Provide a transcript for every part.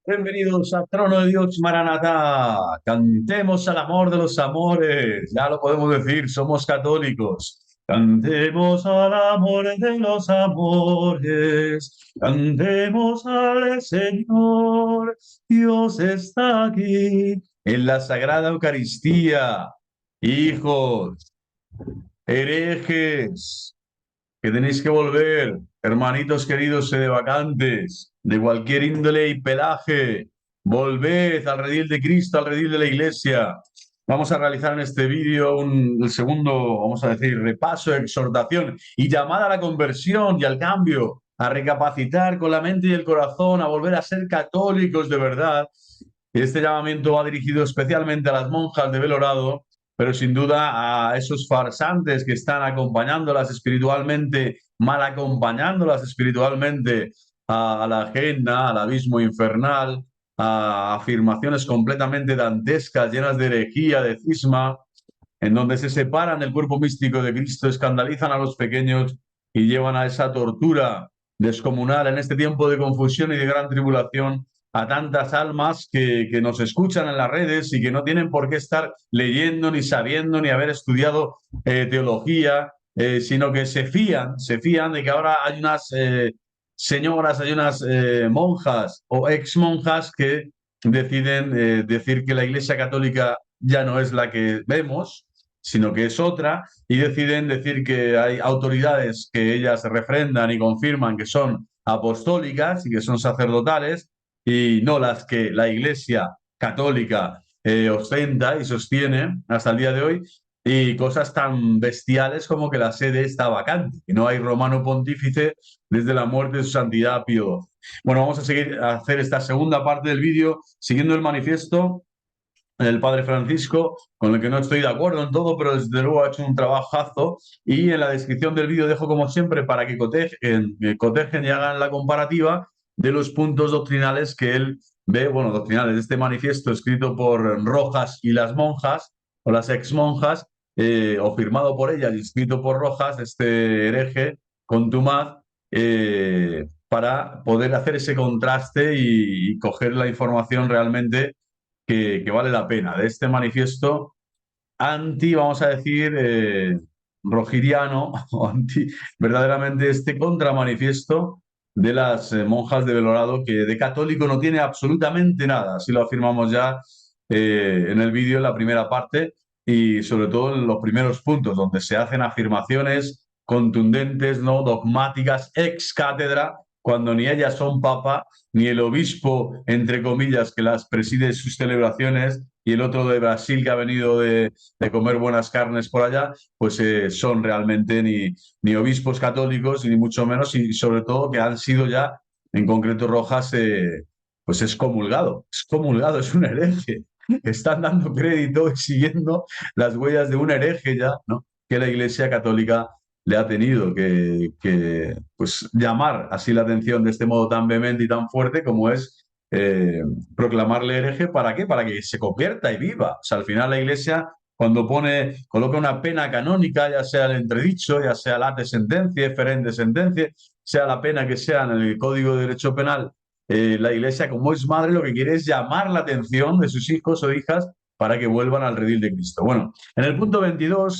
Bienvenidos a Trono de Dios Maranatá. Cantemos al amor de los amores. Ya lo podemos decir, somos católicos. Cantemos al amor de los amores. Cantemos al Señor. Dios está aquí en la Sagrada Eucaristía. Hijos, herejes, que tenéis que volver, hermanitos queridos sedevacantes, de cualquier índole y pelaje, volved al redil de Cristo, al redil de la Iglesia. Vamos a realizar en este vídeo el segundo, vamos a decir, repaso, exhortación y llamada a la conversión y al cambio, a recapacitar con la mente y el corazón, a volver a ser católicos de verdad. Este llamamiento va dirigido especialmente a las monjas de Belorado, pero sin duda a esos farsantes que están acompañándolas espiritualmente, mal acompañándolas espiritualmente a la agenda, al abismo infernal, a afirmaciones completamente dantescas, llenas de herejía, de cisma, en donde se separan del cuerpo místico de Cristo, escandalizan a los pequeños y llevan a esa tortura descomunal en este tiempo de confusión y de gran tribulación a tantas almas que nos escuchan en las redes y que no tienen por qué estar leyendo, ni sabiendo, ni haber estudiado teología, sino que se fían de que ahora hay unas señoras, hay unas monjas o ex monjas que deciden decir que la Iglesia Católica ya no es la que vemos, sino que es otra, y deciden decir que hay autoridades que ellas refrendan y confirman que son apostólicas y que son sacerdotales, y no las que la Iglesia Católica ostenta y sostiene hasta el día de hoy, y cosas tan bestiales como que la sede está vacante, que no hay romano pontífice desde la muerte de su santidad Pío XII. Bueno, vamos a seguir a hacer esta segunda parte del vídeo siguiendo el manifiesto del padre Francisco, con el que no estoy de acuerdo en todo, pero desde luego ha hecho un trabajazo. Y en la descripción del vídeo dejo, como siempre, para que cotejen y hagan la comparativa de los puntos doctrinales que él ve, bueno, doctrinales de este manifiesto escrito por Rojas y las monjas, o las ex monjas, o firmado por ellas y escrito por Rojas, este hereje contumaz, para poder hacer ese contraste y coger la información realmente que vale la pena de este manifiesto anti, vamos a decir, rogiriano, o anti, verdaderamente este contramanifiesto de las monjas de Belorado, que de católico no tiene absolutamente nada, así lo afirmamos ya en el vídeo, en la primera parte, y sobre todo en los primeros puntos, donde se hacen afirmaciones contundentes, no dogmáticas, ex cátedra, cuando ni ellas son papa, ni el obispo, entre comillas, que las preside sus celebraciones, y el otro de Brasil que ha venido de comer buenas carnes por allá, pues son realmente ni obispos católicos, ni mucho menos, y sobre todo que han sido ya, en concreto Rojas, pues es comulgado, es un hereje. Están dando crédito y siguiendo las huellas de un hereje ya, ¿no? Que la Iglesia Católica le ha tenido pues, llamar así la atención de este modo tan vehemente y tan fuerte como es proclamarle hereje. ¿Para qué? Para que se convierta y viva. O sea, al final la Iglesia, cuando coloca una pena canónica, ya sea el entredicho, ya sea late sentencia, ferende sentencia, sea la pena que sea en el Código de Derecho Penal, la Iglesia, como es madre, lo que quiere es llamar la atención de sus hijos o hijas para que vuelvan al redil de Cristo. Bueno, en el punto 22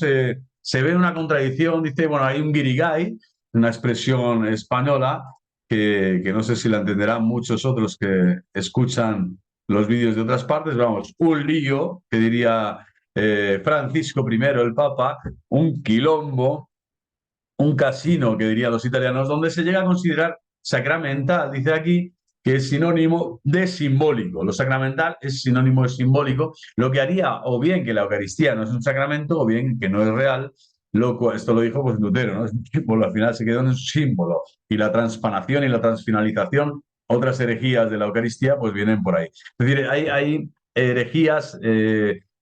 se ve una contradicción, dice, bueno, hay un guirigay, una expresión española que no sé si la entenderán muchos otros que escuchan los vídeos de otras partes, vamos, un lío, que diría Francisco I, el Papa, un quilombo, un casino, que dirían los italianos, donde se llega a considerar sacramental, dice aquí, que es sinónimo de simbólico. Lo sacramental es sinónimo de simbólico, lo que haría o bien que la Eucaristía no es un sacramento o bien que no es real. Esto lo dijo pues Lutero, ¿no? Es un símbolo, al final se quedó en un símbolo. Y la transpanación y la transfinalización, otras herejías de la Eucaristía, pues vienen por ahí. Es decir, hay herejías,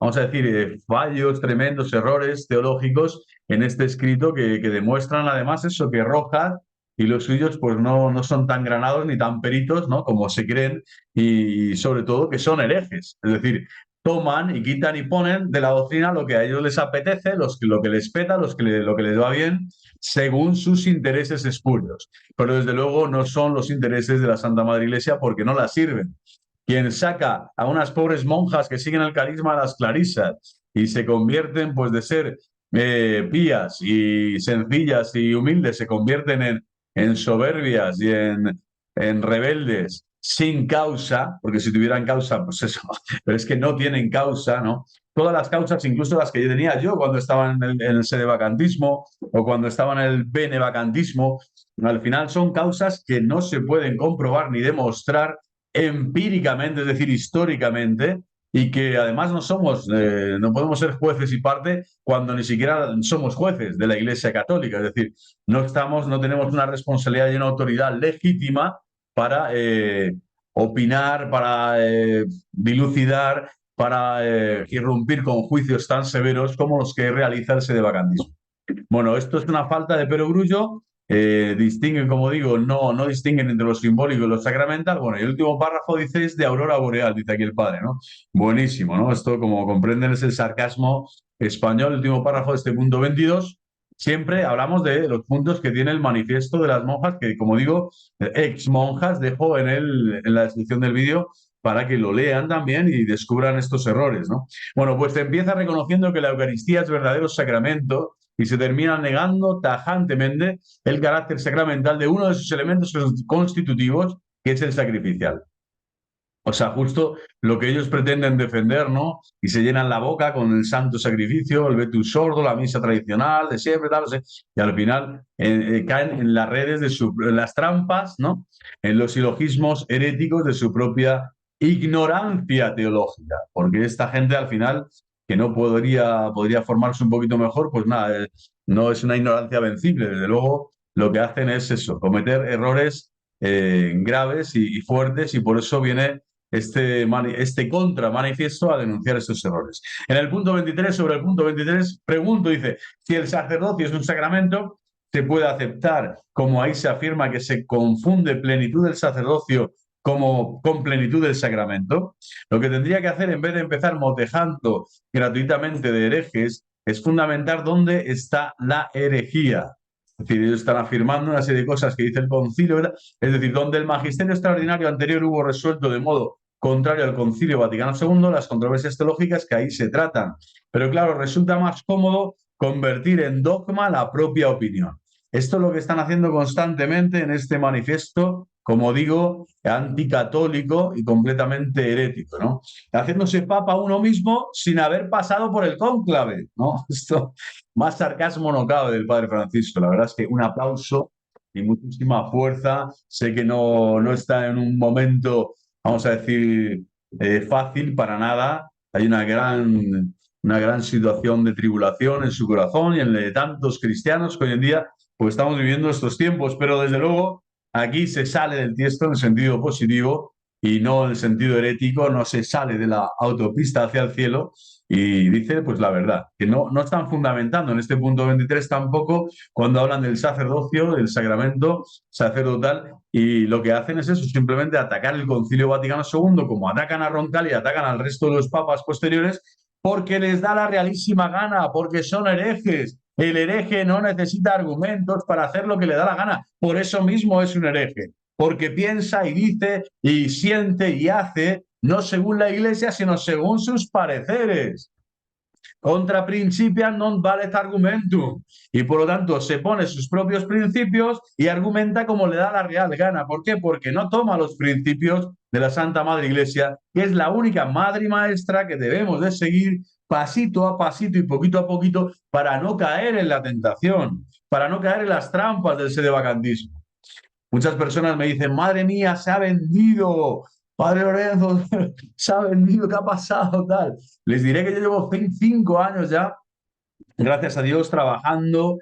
vamos a decir, fallos, tremendos errores teológicos en este escrito que demuestran además eso, que Rojas y los suyos pues no son tan granados ni tan peritos, ¿no? Como se creen, y sobre todo que son herejes. Es decir, toman y quitan y ponen de la doctrina lo que a ellos les apetece, lo que les peta, lo que les va bien, según sus intereses espurios. Pero desde luego no son los intereses de la Santa Madre Iglesia porque no la sirven. Quien saca a unas pobres monjas que siguen el carisma de las clarisas y se convierten, pues de ser pías y sencillas y humildes, se convierten en soberbias y en rebeldes sin causa, porque si tuvieran causa, pues eso, pero es que no tienen causa, ¿no? Todas las causas, incluso las que yo tenía yo cuando estaba en el sedevacantismo o cuando estaba en el benevacantismo, al final son causas que no se pueden comprobar ni demostrar empíricamente, es decir, históricamente, y que además no podemos ser jueces y parte cuando ni siquiera somos jueces de la Iglesia Católica, es decir, no tenemos una responsabilidad y una autoridad legítima para opinar, para dilucidar, para irrumpir con juicios tan severos como los que realiza el sedevacantismo. Bueno, esto es una falta de perogrullo. Distinguen, como digo, no distinguen entre lo simbólico y lo sacramental. Bueno, y el último párrafo dice es de aurora boreal, dice aquí el padre, ¿no? Buenísimo, ¿no? Esto, como comprenden, es el sarcasmo español. El último párrafo de este punto 22. Siempre hablamos de los puntos que tiene el manifiesto de las monjas, que, como digo, ex monjas, dejo en la descripción del vídeo para que lo lean también y descubran estos errores, ¿no? Bueno, pues empieza reconociendo que la Eucaristía es verdadero sacramento y se termina negando tajantemente el carácter sacramental de uno de sus elementos constitutivos, que es el sacrificial. O sea, justo lo que ellos pretenden defender, ¿no? Y se llenan la boca con el santo sacrificio, el vetus sordo, la misa tradicional de siempre, tal, no sé. Y al final caen en las redes en las trampas, ¿no? En los silogismos heréticos de su propia ignorancia teológica. Porque esta gente al final, que no podría formarse un poquito mejor, pues nada, no es una ignorancia vencible. Desde luego, lo que hacen es eso, cometer errores graves y fuertes, y por eso viene este contra manifiesto a denunciar estos errores. En el punto 23, sobre el punto 23, pregunto, dice, si el sacerdocio es un sacramento, ¿se puede aceptar, como ahí se afirma, que se confunde plenitud del sacerdocio con plenitud del sacramento? Lo que tendría que hacer, en vez de empezar motejando gratuitamente de herejes, es fundamentar dónde está la herejía. Es decir, ellos están afirmando una serie de cosas que dice el concilio, ¿verdad? Es decir, donde el magisterio extraordinario anterior hubo resuelto de modo contrario al Concilio Vaticano II, las controversias teológicas que ahí se tratan. Pero claro, resulta más cómodo convertir en dogma la propia opinión. Esto es lo que están haciendo constantemente en este manifiesto, como digo, anticatólico y completamente herético, ¿no? Haciéndose papa uno mismo sin haber pasado por el cónclave, ¿no? Esto, más sarcasmo no cabe del padre Francisco. La verdad es que un aplauso y muchísima fuerza. Sé que no está en un momento, vamos a decir, fácil para nada. Hay una gran situación de tribulación en su corazón y en el de tantos cristianos que hoy en día pues estamos viviendo estos tiempos, pero desde luego aquí se sale del tiesto en el sentido positivo y no en el sentido herético, no se sale de la autopista hacia el cielo y dice pues la verdad, que no están fundamentando en este punto 23 tampoco cuando hablan del sacerdocio, del sacramento sacerdotal, y lo que hacen es eso, simplemente atacar el Concilio Vaticano II como atacan a Roncal y atacan al resto de los papas posteriores porque les da la realísima gana, porque son herejes. El hereje no necesita argumentos para hacer lo que le da la gana. Por eso mismo es un hereje, porque piensa y dice y siente y hace no según la Iglesia, sino según sus pareceres. Contra principia non valet argumentum. Y por lo tanto se pone sus propios principios y argumenta como le da la real gana. ¿Por qué? Porque no toma los principios de la Santa Madre Iglesia, que es la única madre y maestra que debemos de seguir pasito a pasito y poquito a poquito para no caer en la tentación, para no caer en las trampas del sedevacantismo. Muchas personas me dicen, madre mía, se ha vendido, padre Lorenzo, se ha vendido, ¿qué ha pasado? Tal. Les diré que yo llevo 5 años ya, gracias a Dios, trabajando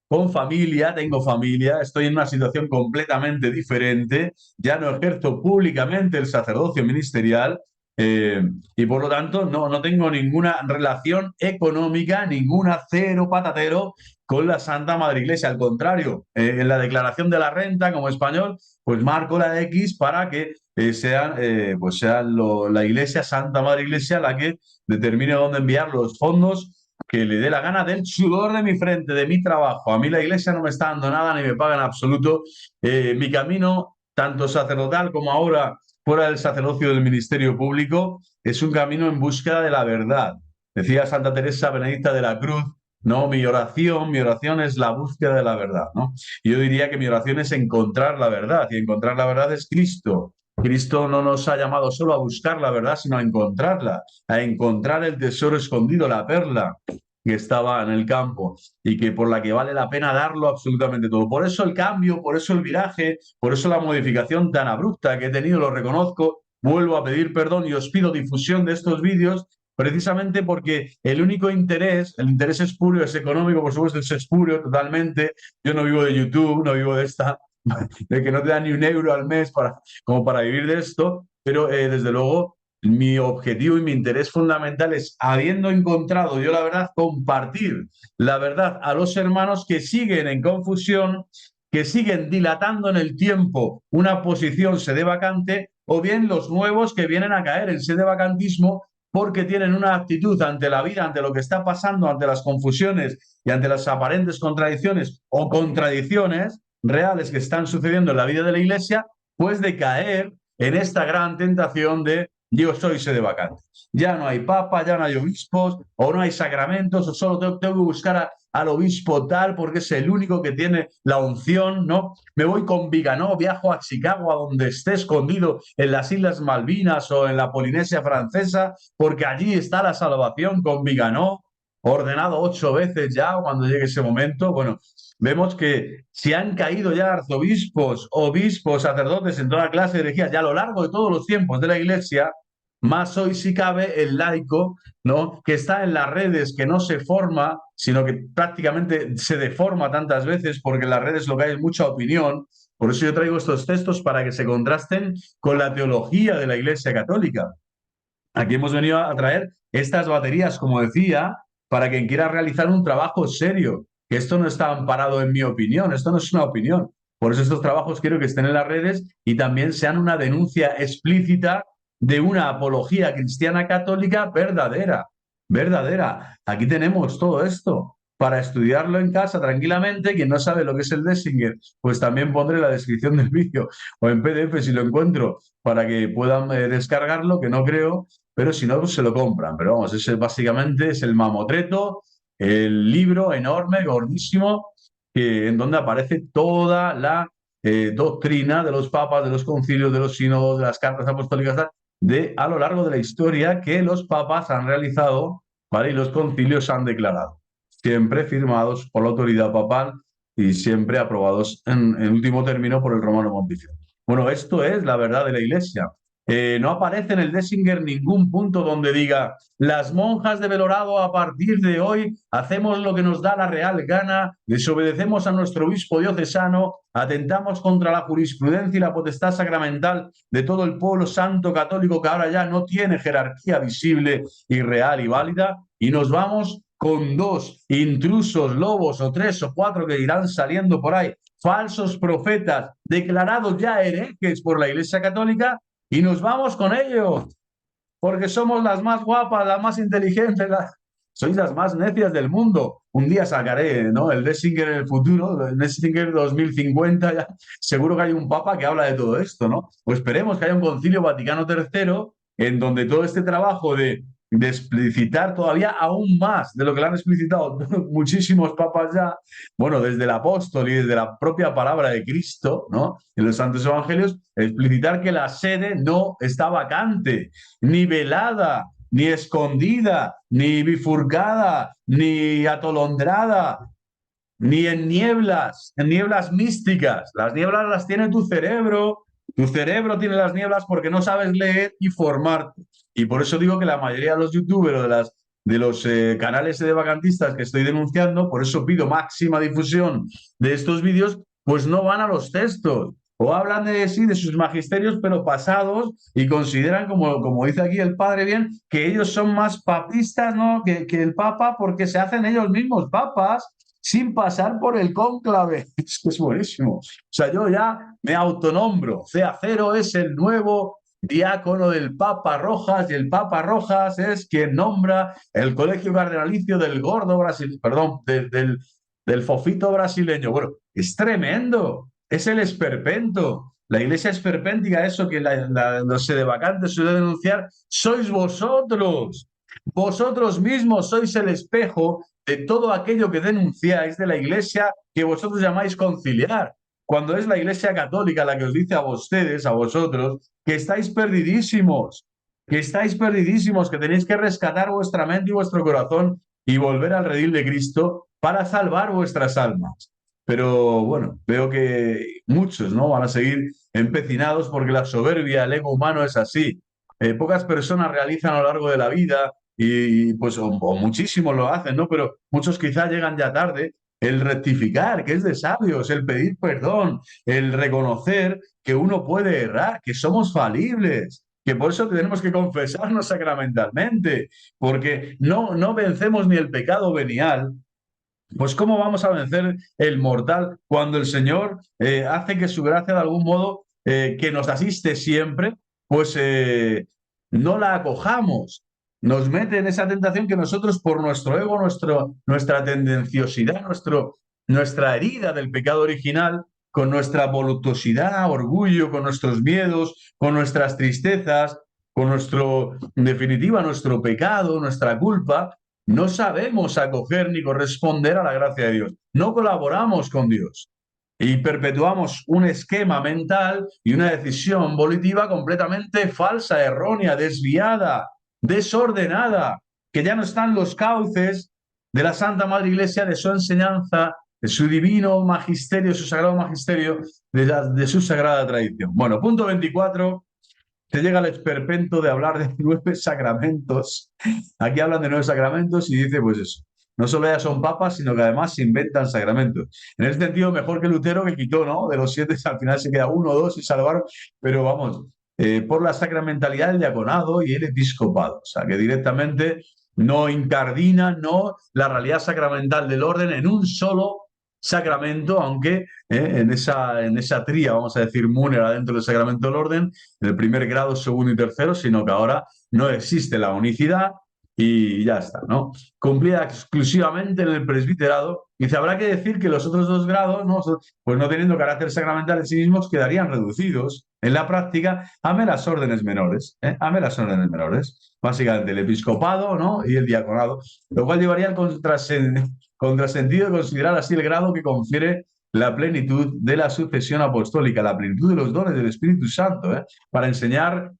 con familia, tengo familia, estoy en una situación completamente diferente, ya no ejerzo públicamente el sacerdocio ministerial, Eh, y por lo tanto no tengo ninguna relación económica, ninguna cero patatero con la Santa Madre Iglesia. Al contrario, en la declaración de la renta como español, pues marco la X para que pues sean la Iglesia, Santa Madre Iglesia, la que determine dónde enviar los fondos que le dé la gana del sudor de mi frente, de mi trabajo. A mí la Iglesia no me está dando nada ni me paga en absoluto. Mi camino, tanto sacerdotal como ahora fuera del sacerdocio del ministerio público, es un camino en búsqueda de la verdad. Decía Santa Teresa Benedicta de la Cruz, no, mi oración es la búsqueda de la verdad, ¿no? Y yo diría que mi oración es encontrar la verdad, y encontrar la verdad es Cristo. Cristo no nos ha llamado solo a buscar la verdad, sino a encontrarla, a encontrar el tesoro escondido, la perla que estaba en el campo y que por la que vale la pena darlo absolutamente todo. Por eso el cambio, por eso el viraje, por eso la modificación tan abrupta que he tenido, lo reconozco, vuelvo a pedir perdón y os pido difusión de estos vídeos precisamente porque el único interés, el interés espurio, es económico, por supuesto, es espurio totalmente. Yo no vivo de YouTube, no vivo de esta, de que no te dan ni un euro al mes como para vivir de esto, pero desde luego mi objetivo y mi interés fundamental es, habiendo encontrado yo la verdad, compartir la verdad a los hermanos que siguen en confusión, que siguen dilatando en el tiempo una posición sede vacante, o bien los nuevos que vienen a caer en sede vacantismo porque tienen una actitud ante la vida, ante lo que está pasando, ante las confusiones y ante las aparentes contradicciones o contradicciones reales que están sucediendo en la vida de la Iglesia, pues de caer en esta gran tentación de yo soy sede vacante. Ya no hay papa, ya no hay obispos, o no hay sacramentos, o solo tengo que buscar al obispo tal porque es el único que tiene la unción, ¿no? Me voy con Viganó, viajo a Chicago, a donde esté escondido en las Islas Malvinas o en la Polinesia Francesa, porque allí está la salvación con Viganó, ordenado 8 veces ya cuando llegue ese momento. Bueno, vemos que si han caído ya arzobispos, obispos, sacerdotes en toda clase de herejías, ya a lo largo de todos los tiempos de la Iglesia, más hoy si cabe el laico, ¿no? Que está en las redes, que no se forma, sino que prácticamente se deforma tantas veces porque en las redes lo que hay es mucha opinión. Por eso yo traigo estos textos para que se contrasten con la teología de la Iglesia Católica. Aquí hemos venido a traer estas baterías, como decía, para quien quiera realizar un trabajo serio, que esto no está amparado en mi opinión, esto no es una opinión. Por eso estos trabajos quiero que estén en las redes y también sean una denuncia explícita de una apología cristiana católica verdadera, verdadera. Aquí tenemos todo esto para estudiarlo en casa tranquilamente. Quien no sabe lo que es el Dessinger, pues también pondré la descripción del vídeo o en PDF si lo encuentro para que puedan descargarlo, que no creo, pero si no, pues se lo compran. Pero vamos, ese básicamente es el mamotreto, el libro enorme, gordísimo, en donde aparece toda la doctrina de los papas, de los concilios, de los sínodos, de las cartas apostólicas, a lo largo de la historia que los papas han realizado, ¿vale? Y los concilios han declarado, siempre firmados por la autoridad papal y siempre aprobados en último término por el Romano Pontificio. Bueno, esto es la verdad de la Iglesia. No aparece en el Dessinger ningún punto donde diga las monjas de Belorado a partir de hoy hacemos lo que nos da la real gana, desobedecemos a nuestro obispo diocesano, atentamos contra la jurisprudencia y la potestad sacramental de todo el pueblo santo católico que ahora ya no tiene jerarquía visible y real y válida, y nos vamos con 2 intrusos, lobos o 3 o 4 que irán saliendo por ahí, falsos profetas declarados ya herejes por la Iglesia Católica, y nos vamos con ellos, porque somos las más guapas, las más inteligentes, sois las más necias del mundo. Un día sacaré, ¿no?, el Dessinger en el futuro, el Dessinger 2050, ya. Seguro que hay un papa que habla de todo esto, ¿no? Pues esperemos que haya un concilio Vaticano III en donde todo este trabajo de explicitar todavía aún más de lo que le han explicitado muchísimos papas ya, bueno, desde el apóstol y desde la propia palabra de Cristo, ¿no?, en los santos evangelios, explicitar que la sede no está vacante, ni velada, ni escondida, ni bifurcada, ni atolondrada, ni en nieblas místicas. Las nieblas las tiene tu cerebro. Tu cerebro tiene las nieblas porque no sabes leer y formarte. Y por eso digo que la mayoría de los youtubers o de los canales de vacantistas que estoy denunciando, por eso pido máxima difusión de estos vídeos, pues no van a los textos. o hablan de sí, de sus magisterios, pero pasados, y consideran, como dice aquí el padre bien, que ellos son más papistas, ¿no? que el Papa, porque se hacen ellos mismos papas sin pasar por el cónclave. Es que es buenísimo. O sea, yo ya me autonombro. C0 es el nuevo diácono del Papa Rojas, y el Papa Rojas es quien nombra el colegio cardenalicio del gordo Brasil, perdón, del fofito brasileño. Bueno, es tremendo, es el esperpento. La iglesia esperpéntica, eso que los sedevacantes suelen denunciar, sois vosotros. Vosotros mismos sois el espejo de todo aquello que denunciáis de la iglesia que vosotros llamáis conciliar. Cuando es la iglesia católica la que os dice a ustedes, a vosotros, que estáis perdidísimos, que tenéis que rescatar vuestra mente y vuestro corazón y volver al redil de Cristo para salvar vuestras almas. Pero bueno, veo que muchos no van a seguir empecinados porque la soberbia, el ego humano es así. Pocas personas realizan a lo largo de la vida y pues o muchísimos lo hacen, ¿no? Pero muchos quizá llegan ya tarde. El rectificar, que es de sabios, el pedir perdón, el reconocer que uno puede errar, que somos falibles, que por eso tenemos que confesarnos sacramentalmente, porque no vencemos ni el pecado venial. Pues ¿cómo vamos a vencer el mortal cuando el Señor hace que su gracia de algún modo que nos asiste siempre, pues no la acojamos? Nos mete en esa tentación que nosotros por nuestro ego, nuestra tendenciosidad, nuestra herida del pecado original, con nuestra voluptuosidad, orgullo, con nuestros miedos, con nuestras tristezas, con en definitiva, nuestro pecado, nuestra culpa, no sabemos acoger ni corresponder a la gracia de Dios. No colaboramos con Dios y perpetuamos un esquema mental y una decisión volitiva completamente falsa, errónea, desviada, desordenada, que ya no están los cauces de la Santa Madre Iglesia, de su enseñanza, de su divino magisterio, su sagrado magisterio, de su sagrada tradición. Bueno, punto 24. Te llega el esperpento de hablar de 9 sacramentos. Aquí hablan de 9 sacramentos y dice, pues eso, no solo ya son papas, sino que además se inventan sacramentos. En ese sentido, mejor que Lutero, que quitó, ¿no? De los 7, al final se queda uno o dos y salvaron, pero vamos, por la sacramentalidad del diaconado y el episcopado. O sea, que directamente no incardina, no la realidad sacramental del orden en un solo sacramento, aunque en esa tría, vamos a decir, múnera dentro del sacramento del orden, en el primer grado, segundo y tercero, sino que ahora no existe la unicidad y ya está, ¿no? Cumplida exclusivamente en el presbiterado. Dice, habrá que decir que los otros 2 grados, ¿no? Pues no teniendo carácter sacramental en sí mismos, quedarían reducidos en la práctica a meras órdenes menores, ¿eh? A meras órdenes menores. Básicamente el episcopado, ¿no? Y el diaconado, lo cual llevaría al contrasentido de considerar así el grado que confiere la plenitud de la sucesión apostólica, la plenitud de los dones del Espíritu Santo, para enseñar,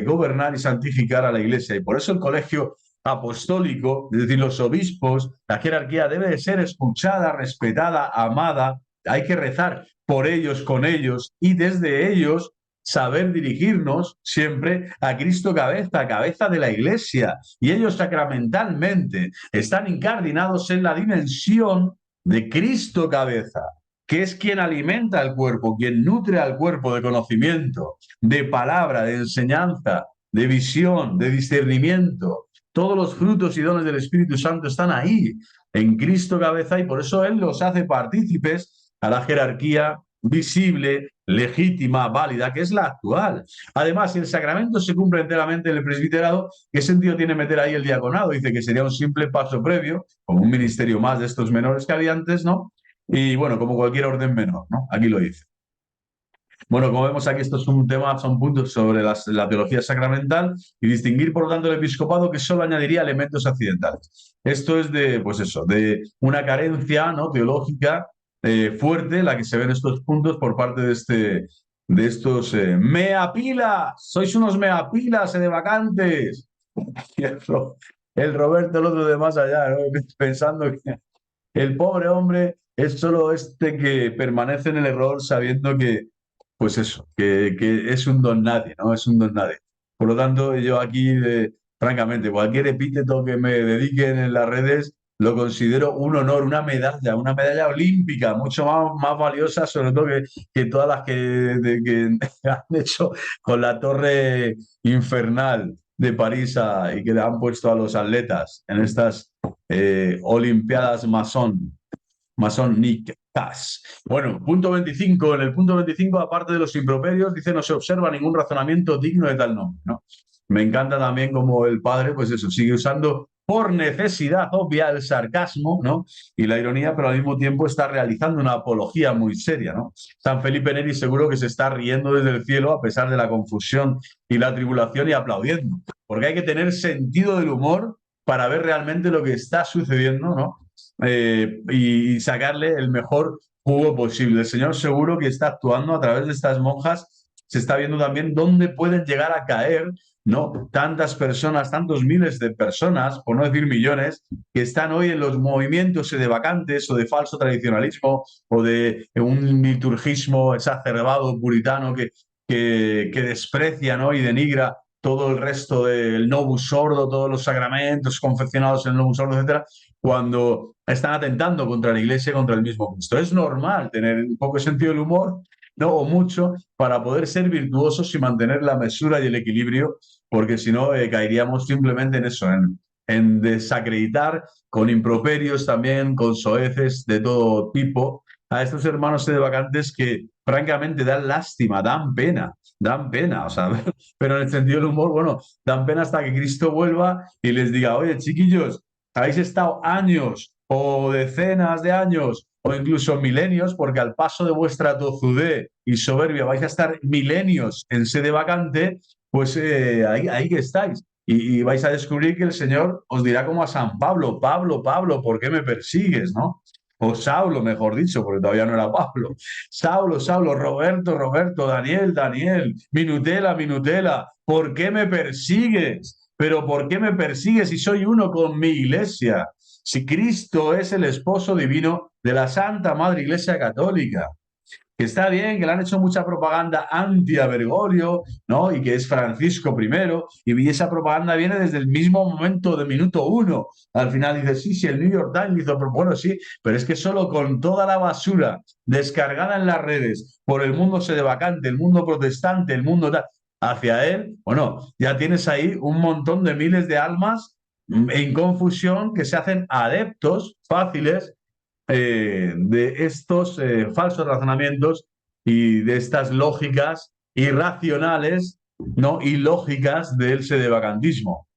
gobernar y santificar a la Iglesia. Y por eso el colegio apostólico, es decir, los obispos, la jerarquía debe de ser escuchada, respetada, amada. Hay que rezar por ellos, con ellos y desde ellos saber dirigirnos siempre a Cristo cabeza, cabeza de la Iglesia. Y ellos sacramentalmente están incardinados en la dimensión de Cristo cabeza, que es quien alimenta al cuerpo, quien nutre al cuerpo de conocimiento, de palabra, de enseñanza, de visión, de discernimiento. Todos los frutos y dones del Espíritu Santo están ahí, en Cristo cabeza, y por eso Él los hace partícipes a la jerarquía visible, legítima, válida, que es la actual. Además, si el sacramento se cumple enteramente en el presbiterado, ¿qué sentido tiene meter ahí el diaconado? Dice que sería un simple paso previo, como un ministerio más de estos menores que había antes, ¿no? Y bueno, como cualquier orden menor, ¿no? Aquí lo dice. Bueno, como vemos aquí, esto es un tema, son puntos sobre la teología sacramental y distinguir, por lo tanto, el episcopado, que solo añadiría elementos accidentales. Esto es de, pues eso, de una carencia, ¿no? teológica fuerte, la que se ven estos puntos por parte de estos meapilas. Sois unos meapilas, de vacantes. Y el Roberto, el otro de más allá, ¿no? Pensando que el pobre hombre es solo este que permanece en el error sabiendo que, pues eso, que es un don nadie, ¿no? Es un don nadie. Por lo tanto, yo aquí, francamente, cualquier epíteto que me dediquen en las redes, lo considero un honor, una medalla olímpica, mucho más valiosa, sobre todo que todas las que han hecho con la torre infernal de París y que le han puesto a los atletas en estas Olimpiadas masónicas. Bueno, punto 25. En el punto 25, aparte de los improperios, dice: no se observa ningún razonamiento digno de tal nombre, ¿no? Me encanta también como el padre, pues eso, sigue usando por necesidad obvia el sarcasmo, ¿no? Y la ironía, pero al mismo tiempo está realizando una apología muy seria, ¿no? San Felipe Neri seguro que se está riendo desde el cielo a pesar de la confusión y la tribulación y aplaudiendo, porque hay que tener sentido del humor para ver realmente lo que está sucediendo, ¿no? Y sacarle el mejor jugo posible. El Señor seguro que está actuando a través de estas monjas, se está viendo también dónde pueden llegar a caer, ¿no? Tantas personas, tantos miles de personas, por no decir millones, que están hoy en los movimientos de vacantes o de falso tradicionalismo o de un liturgismo exacerbado, puritano, que desprecia, ¿no? Y denigra todo el resto del Novus Ordo, todos los sacramentos confeccionados en el Novus Ordo, etcétera, cuando están atentando contra la Iglesia, contra el mismo Cristo. Es normal tener un poco de sentido del humor, ¿no? O mucho, para poder ser virtuosos y mantener la mesura y el equilibrio, porque si no, caeríamos simplemente en eso, en desacreditar con improperios también, con soeces de todo tipo, a estos hermanos sedevacantes que francamente dan lástima, dan pena, o sea, pero en el sentido del humor, bueno, dan pena hasta que Cristo vuelva y les diga: oye, chiquillos, habéis estado años o decenas de años o incluso milenios, porque al paso de vuestra tozudez y soberbia vais a estar milenios en sede vacante, pues ahí que estáis. Y vais a descubrir que el Señor os dirá como a San Pablo: Pablo, Pablo, ¿por qué me persigues? ¿No? O Saulo, mejor dicho, porque todavía no era Pablo. Saulo, Saulo, Roberto, Roberto, Daniel, Daniel, Minutela, Minutela, ¿por qué me persigues? Pero ¿por qué me persigues si soy uno con mi iglesia? Si Cristo es el esposo divino de la Santa Madre Iglesia Católica. Que está bien, que le han hecho mucha propaganda anti a Bergoglio, ¿no? Y que es Francisco primero, y esa propaganda viene desde el mismo momento de minuto uno. Al final dice: sí, sí, el New York Times hizo, pero bueno, sí, pero es que solo con toda la basura descargada en las redes por el mundo sedevacante, el mundo protestante, el mundo tal, hacia él, bueno, ya tienes ahí un montón de miles de almas en confusión que se hacen adeptos fáciles de estos falsos razonamientos y de estas lógicas irracionales, ¿no? Y lógicas del sedevacantismo.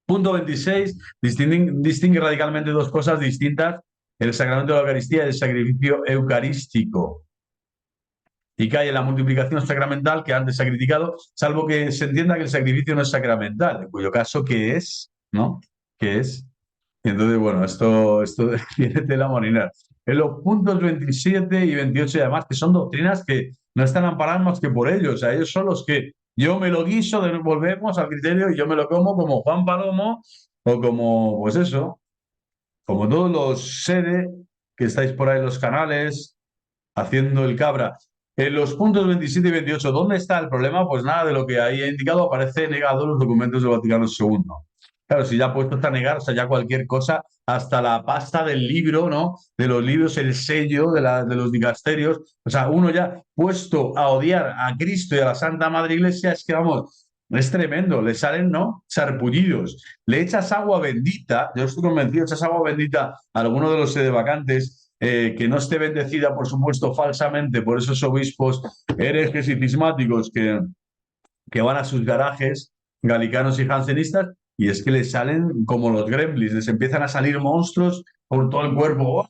Punto 26. Distingue radicalmente dos cosas distintas: el sacramento de la Eucaristía y el sacrificio eucarístico. Y cae en la multiplicación sacramental, que antes se ha criticado, salvo que se entienda que el sacrificio no es sacramental, en cuyo caso, ¿qué es? ¿No? ¿Qué es? Y entonces, bueno, esto tiene tela marinera. En los puntos 27 y 28, y además, que son doctrinas que no están amparadas más que por ellos. O sea, ellos son los que yo me lo guiso, volvemos al criterio, y yo me lo como como Juan Palomo o como, pues eso, como todos los seres que estáis por ahí en los canales haciendo el cabra. En los puntos 27 y 28, ¿dónde está el problema? Pues nada de lo que ahí he indicado aparece negado en los documentos del Vaticano II. Claro, si ya puesto a negar, o sea, ya cualquier cosa, hasta la pasta del libro, ¿no? De los libros, el sello de los dicasterios. O sea, uno ya puesto a odiar a Cristo y a la Santa Madre Iglesia, es que vamos, es tremendo. Le salen, ¿no? Sarpullidos. Le echas agua bendita, yo estoy convencido, echas agua bendita a alguno de los sedevacantes, que no esté bendecida, por supuesto, falsamente por esos obispos herejes y cismáticos que van a sus garajes, galicanos y jansenistas, y es que les salen como los gremlins, les empiezan a salir monstruos por todo el cuerpo. ¡Oh!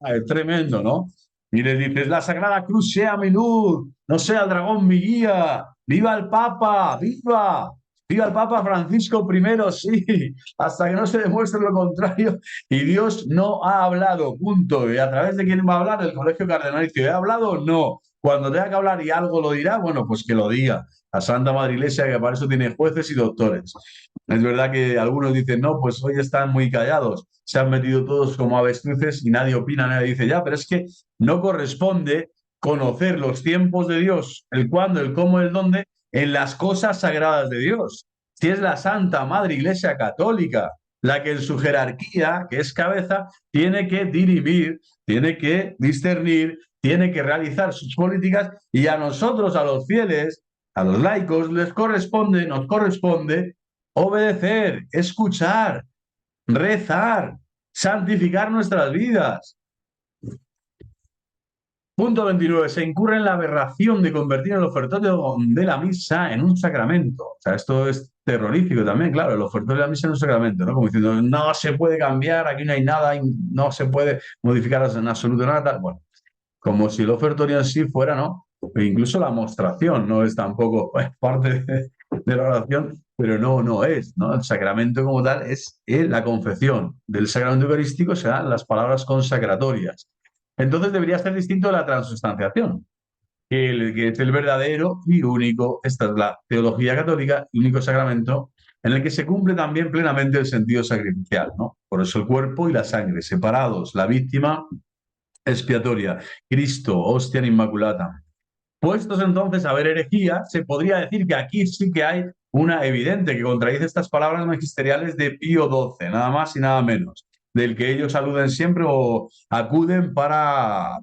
Es tremendo, ¿no? Y les dices: la Sagrada Cruz sea mi luz, no sea el dragón mi guía, viva el Papa, viva, viva el Papa Francisco I, sí, hasta que no se demuestre lo contrario. Y Dios no ha hablado, punto. ¿Y a través de quién va a hablar? El Colegio Cardenalicio. ¿He hablado? No. Cuando tenga que hablar y algo lo dirá, bueno, pues que lo diga. La Santa Madre Iglesia, que para eso tiene jueces y doctores. Es verdad que algunos dicen: no, pues hoy están muy callados, se han metido todos como avestruces y nadie opina, nadie dice ya, pero es que no corresponde conocer los tiempos de Dios, el cuándo, el cómo, el dónde, en las cosas sagradas de Dios. Si es la Santa Madre Iglesia Católica, la que en su jerarquía, que es cabeza, tiene que dirimir, tiene que discernir, tiene que realizar sus políticas y a nosotros, a los fieles, a los laicos, nos corresponde obedecer, escuchar, rezar, santificar nuestras vidas. Punto 29. Se incurre en la aberración de convertir el ofertorio de la misa en un sacramento. O sea, esto es terrorífico también, claro, el ofertorio de la misa en un sacramento, ¿no? Como diciendo, no se puede cambiar, aquí no hay nada, no se puede modificar en absoluto nada, tal. Bueno, como si el ofertorio en sí fuera, ¿no? E incluso la mostración no es tampoco es parte de la oración, pero no es, ¿no? El sacramento como tal es la confesión. Del sacramento eucarístico serán las palabras consacratorias. Entonces debería ser distinto de la transustanciación, que es el verdadero y único, esta es la teología católica, y único sacramento en el que se cumple también plenamente el sentido sacrificial, ¿no? Por eso el cuerpo y la sangre separados, la víctima expiatoria, Cristo, hostia inmaculata. Puestos entonces a ver herejía, se podría decir que aquí sí que hay una evidente que contradice estas palabras magisteriales de Pío XII, nada más y nada menos, del que ellos aluden siempre o acuden para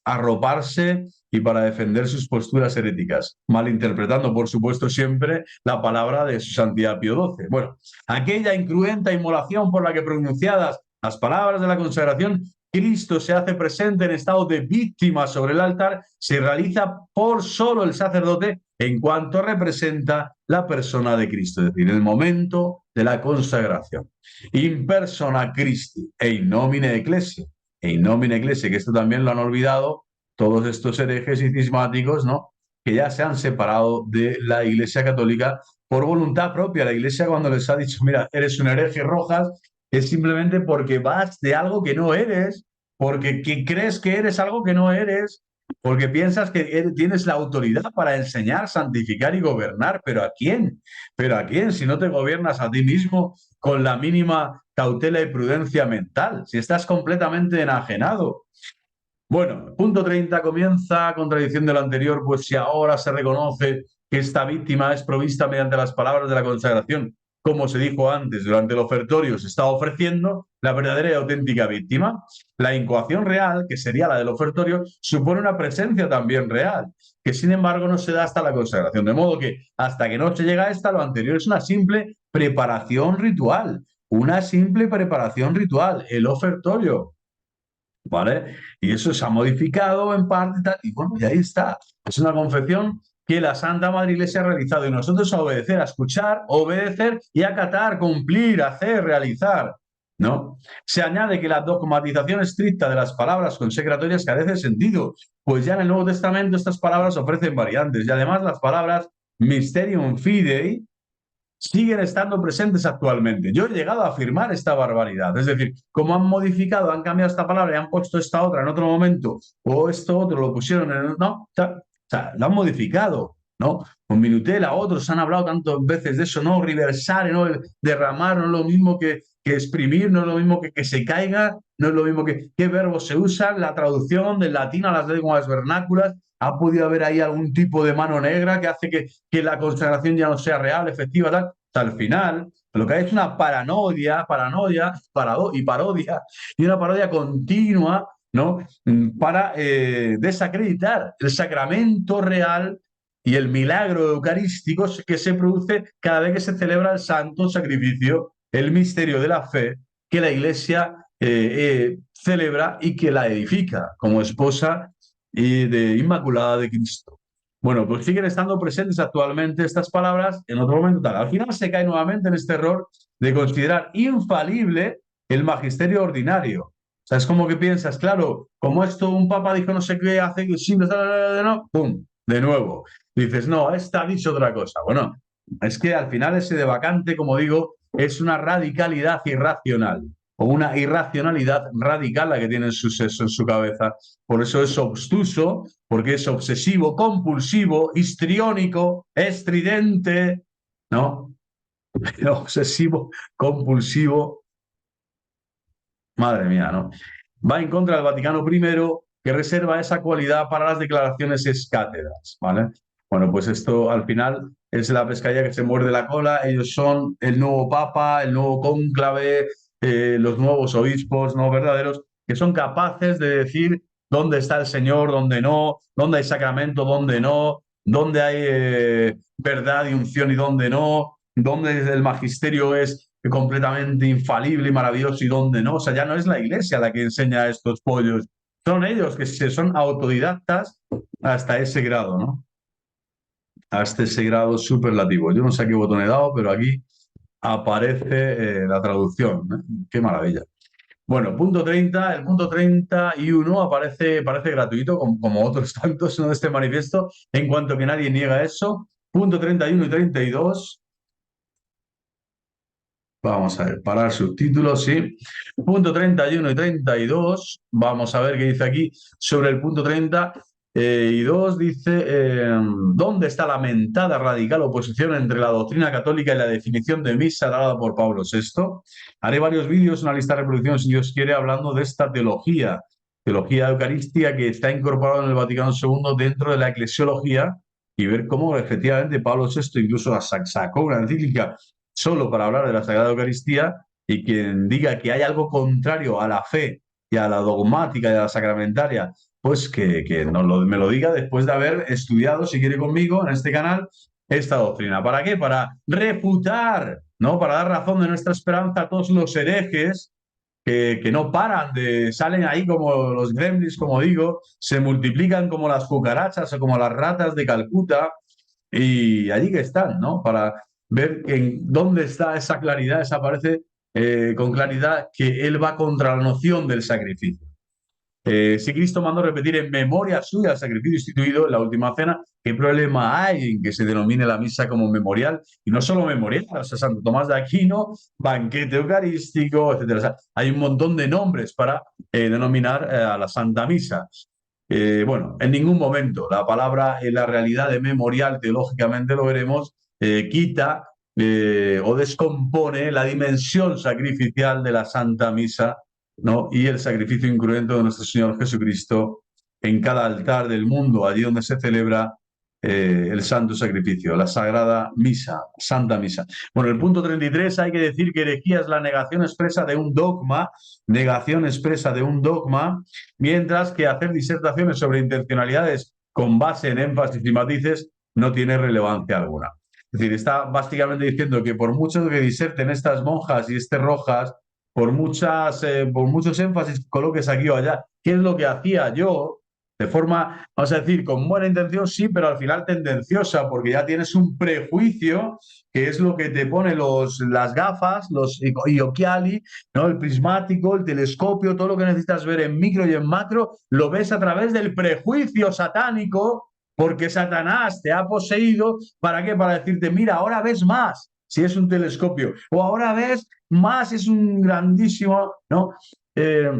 arroparse y para defender sus posturas heréticas, malinterpretando, por supuesto, siempre la palabra de su santidad Pío XII. Bueno, aquella incruenta inmolación por la que pronunciadas las palabras de la consagración Cristo se hace presente en estado de víctima sobre el altar, se realiza por solo el sacerdote en cuanto representa la persona de Cristo, es decir, en el momento de la consagración. In persona Christi e in nomine ecclesia. E in nomine ecclesia, que esto también lo han olvidado todos estos herejes y cismáticos, ¿no? Que ya se han separado de la Iglesia Católica por voluntad propia. La Iglesia cuando les ha dicho, mira, eres un hereje Rojas, es simplemente porque vas de algo que no eres, porque crees que eres algo que no eres, porque piensas que tienes la autoridad para enseñar, santificar y gobernar. ¿Pero a quién? ¿Pero a quién? Si no te gobiernas a ti mismo con la mínima cautela y prudencia mental, si estás completamente enajenado. Bueno, punto 30 comienza, contradicción de lo anterior, pues si ahora se reconoce que esta víctima es provista mediante las palabras de la consagración, como se dijo antes, durante el ofertorio se está ofreciendo la verdadera y auténtica víctima. La incoación real, que sería la del ofertorio, supone una presencia también real, que sin embargo no se da hasta la consagración. De modo que hasta que no se llega a esta, lo anterior es una simple preparación ritual, el ofertorio. ¿Vale? Y eso se ha modificado en parte, y bueno, y ahí está. Es una confección que la Santa Madre Iglesia ha realizado y nosotros a obedecer, a escuchar, obedecer y acatar, cumplir, hacer, realizar, ¿no? Se añade que la dogmatización estricta de las palabras consecratorias carece de sentido, pues ya en el Nuevo Testamento estas palabras ofrecen variantes y además las palabras mysterium fidei siguen estando presentes actualmente. Yo he llegado a afirmar esta barbaridad. Es decir, como han modificado, han cambiado esta palabra y han puesto esta otra en otro momento, o esto otro lo pusieron en... No, o sea, lo han modificado, ¿no? Con Minutela, otros han hablado tantas veces de eso, ¿no? Riversare, ¿no? Derramar no es lo mismo que exprimir, no es lo mismo que se caiga, no es lo mismo que qué verbos se usan, la traducción del latín a las lenguas vernáculas. ¿Ha podido haber ahí algún tipo de mano negra que hace que la consagración ya no sea real, efectiva, tal? Al final, lo que hay es una y una parodia continua, ¿no? Para desacreditar el sacramento real y el milagro eucarístico que se produce cada vez que se celebra el santo sacrificio, el misterio de la fe que la Iglesia celebra y que la edifica como esposa de Inmaculada de Cristo. Bueno, pues siguen estando presentes actualmente estas palabras en otro momento tal. Al final se cae nuevamente en este error de considerar infalible el magisterio ordinario. O sea, es como que piensas, claro, como esto un papa dijo no sé qué, hace que sí, no, ¡pum! De nuevo. Dices, no, esta ha dicho otra cosa. Bueno, es que al final ese de vacante, como digo, es una radicalidad irracional o una irracionalidad radical la que tiene en su seso, en su cabeza. Por eso es obstuso, porque es obsesivo, compulsivo, histriónico, estridente, ¿no? Obsesivo, compulsivo, madre mía, ¿no? Va en contra del Vaticano I, que reserva esa cualidad para las declaraciones escáteras, ¿vale? Bueno, pues esto al final es la pescadilla que se muerde la cola, ellos son el nuevo papa, el nuevo cónclave, los nuevos obispos no verdaderos, que son capaces de decir dónde está el Señor, dónde no, dónde hay sacramento, dónde no, dónde hay verdad y unción y dónde no, dónde el magisterio es completamente infalible y maravilloso y dónde no. O sea, ya no es la iglesia la que enseña a estos pollos, son ellos que son autodidactas hasta ese grado, ¿no? Hasta ese grado superlativo. Yo no sé a qué botón he dado, pero aquí aparece la traducción. ¿Eh? Qué maravilla. Bueno, punto 30, el punto 31 parece gratuito, como otros tantos ¿no? de este manifiesto, en cuanto que nadie niega eso. Punto 31 y 32. Vamos a ver, parar subtítulos, sí. Punto 31 y 32. Vamos a ver qué dice aquí sobre el punto 30 y 2. Dice, ¿dónde está la mentada radical oposición entre la doctrina católica y la definición de misa dada por Pablo VI? Haré varios vídeos, una lista de reproducción, si Dios quiere, hablando de esta teología eucarística que está incorporada en el Vaticano II dentro de la eclesiología y ver cómo efectivamente Pablo VI incluso sacó una encíclica solo para hablar de la Sagrada Eucaristía, y quien diga que hay algo contrario a la fe y a la dogmática y a la sacramentaria, pues que me lo diga después de haber estudiado, si quiere conmigo, en este canal, esta doctrina. ¿Para qué? Para refutar, ¿no? Para dar razón de nuestra esperanza a todos los herejes que no paran salen ahí como los gremlins, como digo, se multiplican como las cucarachas o como las ratas de Calcuta, y allí que están, ¿no? Para ver en dónde está esa claridad, desaparece con claridad que él va contra la noción del sacrificio. Si Cristo mandó repetir en memoria suya el sacrificio instituido en la última cena, ¿qué problema hay en que se denomine la misa como memorial? Y no solo memorial, o sea, Santo Tomás de Aquino, banquete eucarístico, etcétera. O sea, hay un montón de nombres para denominar a la Santa Misa. Bueno, en ningún momento la palabra en la realidad de memorial, teológicamente lo veremos, quita o descompone la dimensión sacrificial de la Santa Misa, ¿no? Y el sacrificio incruento de nuestro Señor Jesucristo en cada altar del mundo, allí donde se celebra el santo sacrificio, la Sagrada Misa, Santa Misa. Bueno, el punto 33 hay que decir que herejía es la negación expresa de un dogma, negación expresa de un dogma, mientras que hacer disertaciones sobre intencionalidades con base en énfasis y matices no tiene relevancia alguna. Es decir, está básicamente diciendo que por mucho que diserten estas monjas y rojas, por muchos énfasis que coloques aquí o allá, ¿qué es lo que hacía yo? De forma, vamos a decir, con buena intención, sí, pero al final tendenciosa, porque ya tienes un prejuicio, que es lo que te pone las gafas, y occhiali, ¿no? El prismático, el telescopio, todo lo que necesitas ver en micro y en macro, lo ves a través del prejuicio satánico, porque Satanás te ha poseído. ¿Para qué? Para decirte, mira, ahora ves más, si es un telescopio, o ahora ves más, es un grandísimo, ¿no? Eh,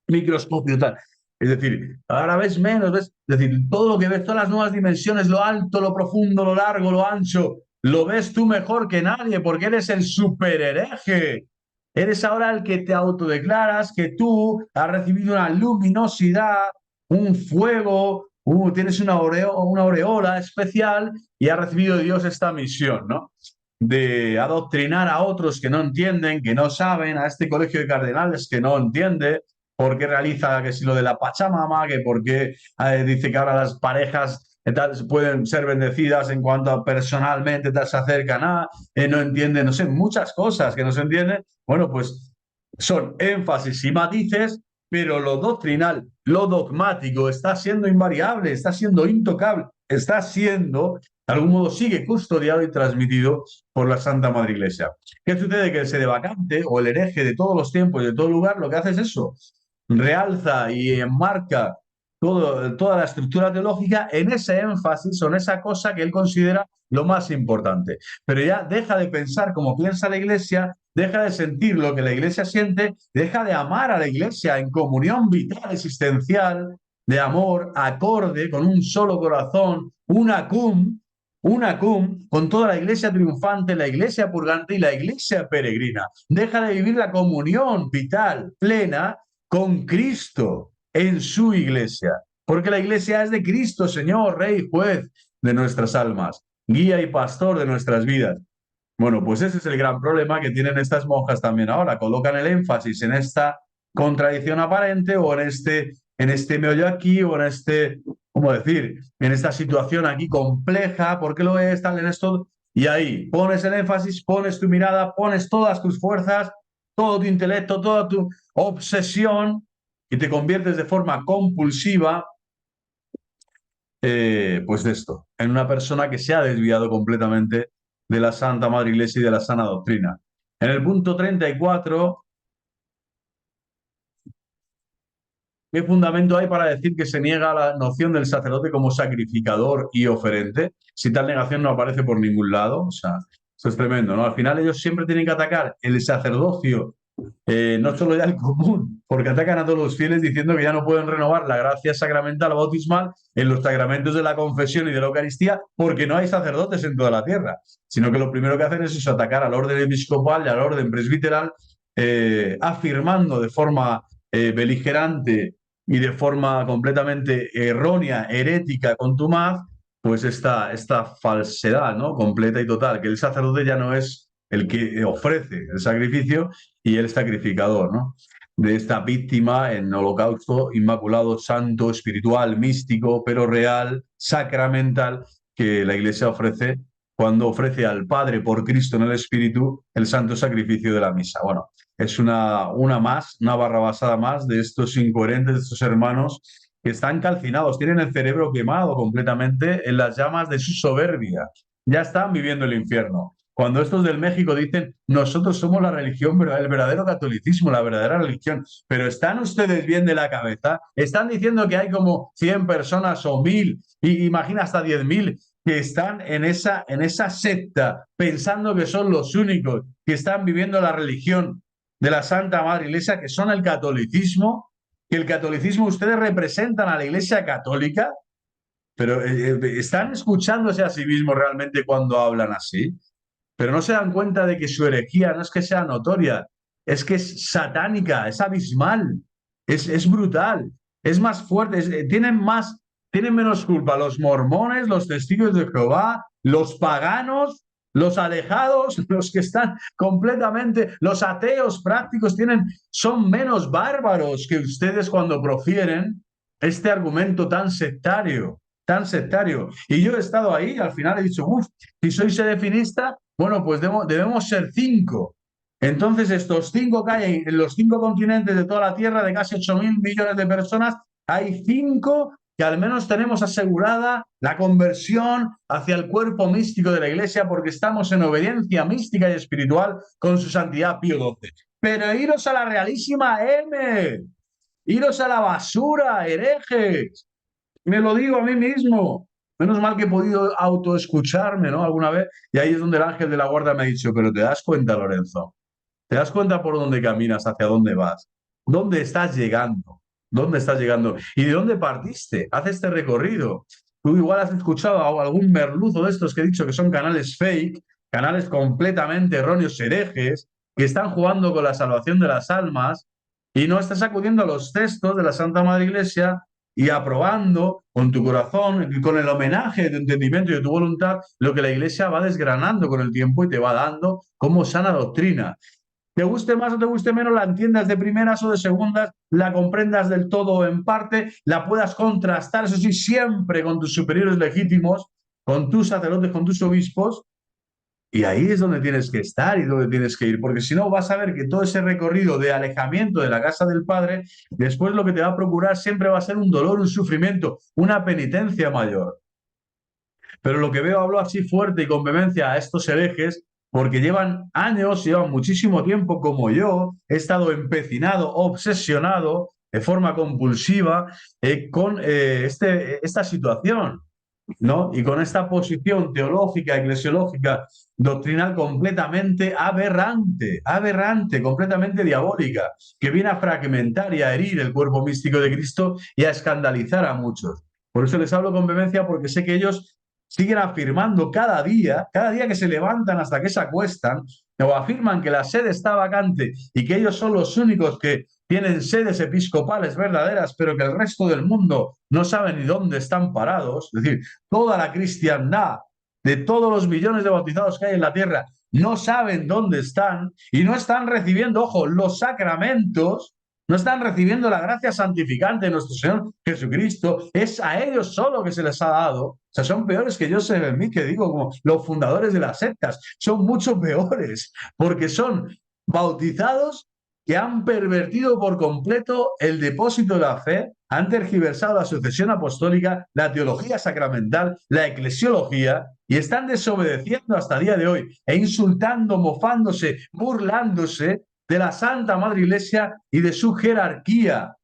microscopio, tal. Es decir, ahora ves menos, ves, es decir, todo lo que ves, todas las nuevas dimensiones, lo alto, lo profundo, lo largo, lo ancho, lo ves tú mejor que nadie, porque eres el superhereje. Eres ahora el que te autodeclaras que tú has recibido una luminosidad, un fuego, tienes una aureola especial y has recibido de Dios esta misión, ¿no? De adoctrinar a otros que no entienden, que no saben, a este colegio de cardenales que no entiende, por qué realiza que si lo de la Pachamama, que por qué dice que ahora las parejas tal, pueden ser bendecidas en cuanto a personalmente tal, se acercan a, no entienden, no sé, muchas cosas que no se entienden. Bueno, pues son énfasis y matices, pero lo doctrinal, lo dogmático está siendo invariable, está siendo intocable, está siendo, de algún modo, sigue custodiado y transmitido por la Santa Madre Iglesia. ¿Qué sucede? Que el sedevacante o el hereje de todos los tiempos y de todo lugar lo que hace es eso, realza y enmarca toda la estructura teológica en ese énfasis o en esa cosa que él considera lo más importante. Pero ya deja de pensar como piensa la Iglesia, deja de sentir lo que la Iglesia siente, deja de amar a la Iglesia en comunión vital, existencial, de amor, acorde, con un solo corazón, una cum, con toda la Iglesia triunfante, la Iglesia purgante y la Iglesia peregrina. Deja de vivir la comunión vital, plena, con Cristo en su Iglesia, porque la Iglesia es de Cristo, Señor, Rey, Juez de nuestras almas. guía y pastor de nuestras vidas. Bueno, pues ese es el gran problema que tienen estas monjas también ahora. Colocan el énfasis en esta contradicción aparente o en este meollo aquí o en este, ¿cómo decir? En esta situación aquí compleja, ¿por qué lo es? Tal, en esto. Y ahí pones el énfasis, pones tu mirada, pones todas tus fuerzas, todo tu intelecto, toda tu obsesión y te conviertes de forma compulsiva, pues de esto, en una persona que se ha desviado completamente de la Santa Madre Iglesia y de la sana doctrina. En el punto 34, ¿qué fundamento hay para decir que se niega la noción del sacerdote como sacrificador y oferente? Si tal negación no aparece por ningún lado, o sea, esto es tremendo, ¿no? Al final ellos siempre tienen que atacar el sacerdocio, no solo ya el común, porque atacan a todos los fieles diciendo que ya no pueden renovar la gracia sacramental o bautismal en los sacramentos de la confesión y de la Eucaristía porque no hay sacerdotes en toda la tierra, sino que lo primero que hacen es eso, atacar al orden episcopal y al orden presbiteral, afirmando de forma beligerante y de forma completamente errónea, herética, contumaz, pues esta falsedad, ¿no? Completa y total, que el sacerdote ya no es el que ofrece el sacrificio y el sacrificador, ¿no? De esta víctima en holocausto inmaculado, santo, espiritual, místico, pero real, sacramental, que la Iglesia ofrece cuando ofrece al Padre por Cristo en el Espíritu el santo sacrificio de la misa. Bueno, es una más, una barrabasada más de estos incoherentes, de estos hermanos que están calcinados, tienen el cerebro quemado completamente en las llamas de su soberbia. Ya están viviendo el infierno. Cuando estos del México dicen, nosotros somos la religión, el verdadero catolicismo, la verdadera religión, pero ¿están ustedes bien de la cabeza? Están diciendo que hay como 100 personas o 1000, y imagina hasta 10.000 que están en esa secta, pensando que son los únicos que están viviendo la religión de la Santa Madre Iglesia, que son el catolicismo, que el catolicismo ustedes representan a la Iglesia católica, pero ¿están escuchándose a sí mismos realmente cuando hablan así? Pero no se dan cuenta de que su herejía no es que sea notoria, es que es satánica, es abismal, es brutal, es más fuerte, tienen menos culpa los mormones, los testigos de Jehová, los paganos, los alejados, los que están completamente, los ateos prácticos son menos bárbaros que ustedes cuando profieren este argumento tan sectario, tan sectario. Y yo he estado ahí, al final he dicho, uff, si soy sedefinista, bueno, pues debemos ser 5. Entonces, estos 5 que hay en los 5 continentes de toda la Tierra, de casi 8.000 millones de personas, hay 5 que al menos tenemos asegurada la conversión hacia el cuerpo místico de la Iglesia porque estamos en obediencia mística y espiritual con su santidad Pío XII. Pero iros a la realísima M, iros a la basura, herejes. Me lo digo a mí mismo. Menos mal que he podido autoescucharme, ¿no? Alguna vez. Y ahí es donde el ángel de la guarda me ha dicho, pero ¿te das cuenta, Lorenzo? ¿Te das cuenta por dónde caminas, hacia dónde vas? ¿Dónde estás llegando? ¿Dónde estás llegando? ¿Y de dónde partiste? Haz este recorrido. Tú igual has escuchado a algún merluzo de estos que he dicho que son canales fake, canales completamente erróneos, herejes, que están jugando con la salvación de las almas y no estás acudiendo a los textos de la Santa Madre Iglesia y aprobando con tu corazón, con el homenaje de tu entendimiento y de tu voluntad, lo que la Iglesia va desgranando con el tiempo y te va dando como sana doctrina. Te guste más o te guste menos, la entiendas de primeras o de segundas, la comprendas del todo o en parte, la puedas contrastar, eso sí, siempre con tus superiores legítimos, con tus sacerdotes, con tus obispos, y ahí es donde tienes que estar y donde tienes que ir, porque si no vas a ver que todo ese recorrido de alejamiento de la casa del Padre, después lo que te va a procurar siempre va a ser un dolor, un sufrimiento, una penitencia mayor. Pero lo que veo, hablo así fuerte y con vehemencia a estos herejes, porque llevan años, llevan muchísimo tiempo como yo, he estado empecinado, obsesionado de forma compulsiva con esta situación, ¿no? Y con esta posición teológica, eclesiológica, doctrinal completamente aberrante, aberrante, completamente diabólica, que viene a fragmentar y a herir el cuerpo místico de Cristo y a escandalizar a muchos. Por eso les hablo con vehemencia, porque sé que ellos siguen afirmando cada día que se levantan hasta que se acuestan, o afirman que la sede está vacante y que ellos son los únicos que tienen sedes episcopales verdaderas, pero que el resto del mundo no sabe ni dónde están parados. Es decir, toda la cristiandad de todos los millones de bautizados que hay en la tierra, no saben dónde están y no están recibiendo, ojo, los sacramentos, no están recibiendo la gracia santificante de nuestro Señor Jesucristo. Es a ellos solo que se les ha dado. O sea, son peores que Joseph Smith, que digo, como los fundadores de las sectas. Son mucho peores, porque son bautizados que han pervertido por completo el depósito de la fe, han tergiversado la sucesión apostólica, la teología sacramental, la eclesiología, y están desobedeciendo hasta el día de hoy e insultando, mofándose, burlándose de la Santa Madre Iglesia y de su jerarquía.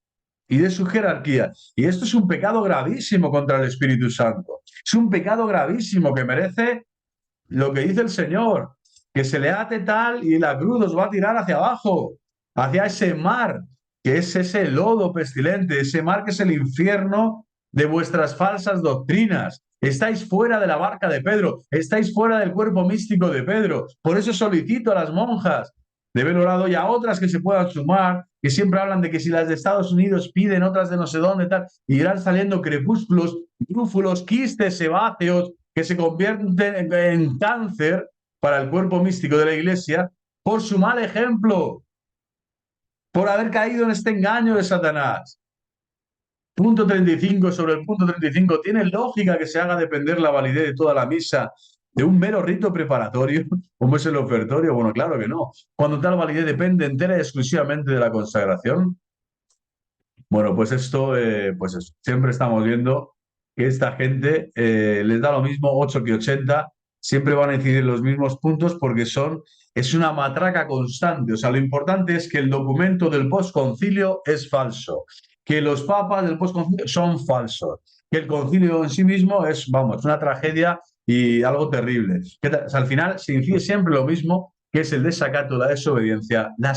Y de su jerarquía. Y esto es un pecado gravísimo contra el Espíritu Santo. Es un pecado gravísimo que merece lo que dice el Señor, que se le ate tal y la cruz os va a tirar hacia abajo, hacia ese mar, que es ese lodo pestilente, ese mar que es el infierno de vuestras falsas doctrinas. Estáis fuera de la barca de Pedro, estáis fuera del cuerpo místico de Pedro. Por eso solicito a las monjas de Belorado y a otras que se puedan sumar, que siempre hablan de que si las de Estados Unidos piden otras de no sé dónde, tal, y irán saliendo crepúsculos, brúfulos, quistes sebáceos, que se convierten en cáncer para el cuerpo místico de la Iglesia por su mal ejemplo, por haber caído en este engaño de Satanás. Punto 35, sobre el punto 35, ¿tiene lógica que se haga depender la validez de toda la misa de un mero rito preparatorio, como es el ofertorio? Bueno, claro que no. Cuando tal validez depende entera y exclusivamente de la consagración. Bueno, pues esto, pues eso. Siempre estamos viendo que esta gente les da lo mismo 8 que 80, siempre van a incidir los mismos puntos porque es una matraca constante. O sea, lo importante es que el documento del posconcilio es falso, que los papas del posconcilio son falsos, que el concilio en sí mismo es, vamos, una tragedia y algo terrible. O sea, al final se incide siempre lo mismo, que es el desacato, la desobediencia, la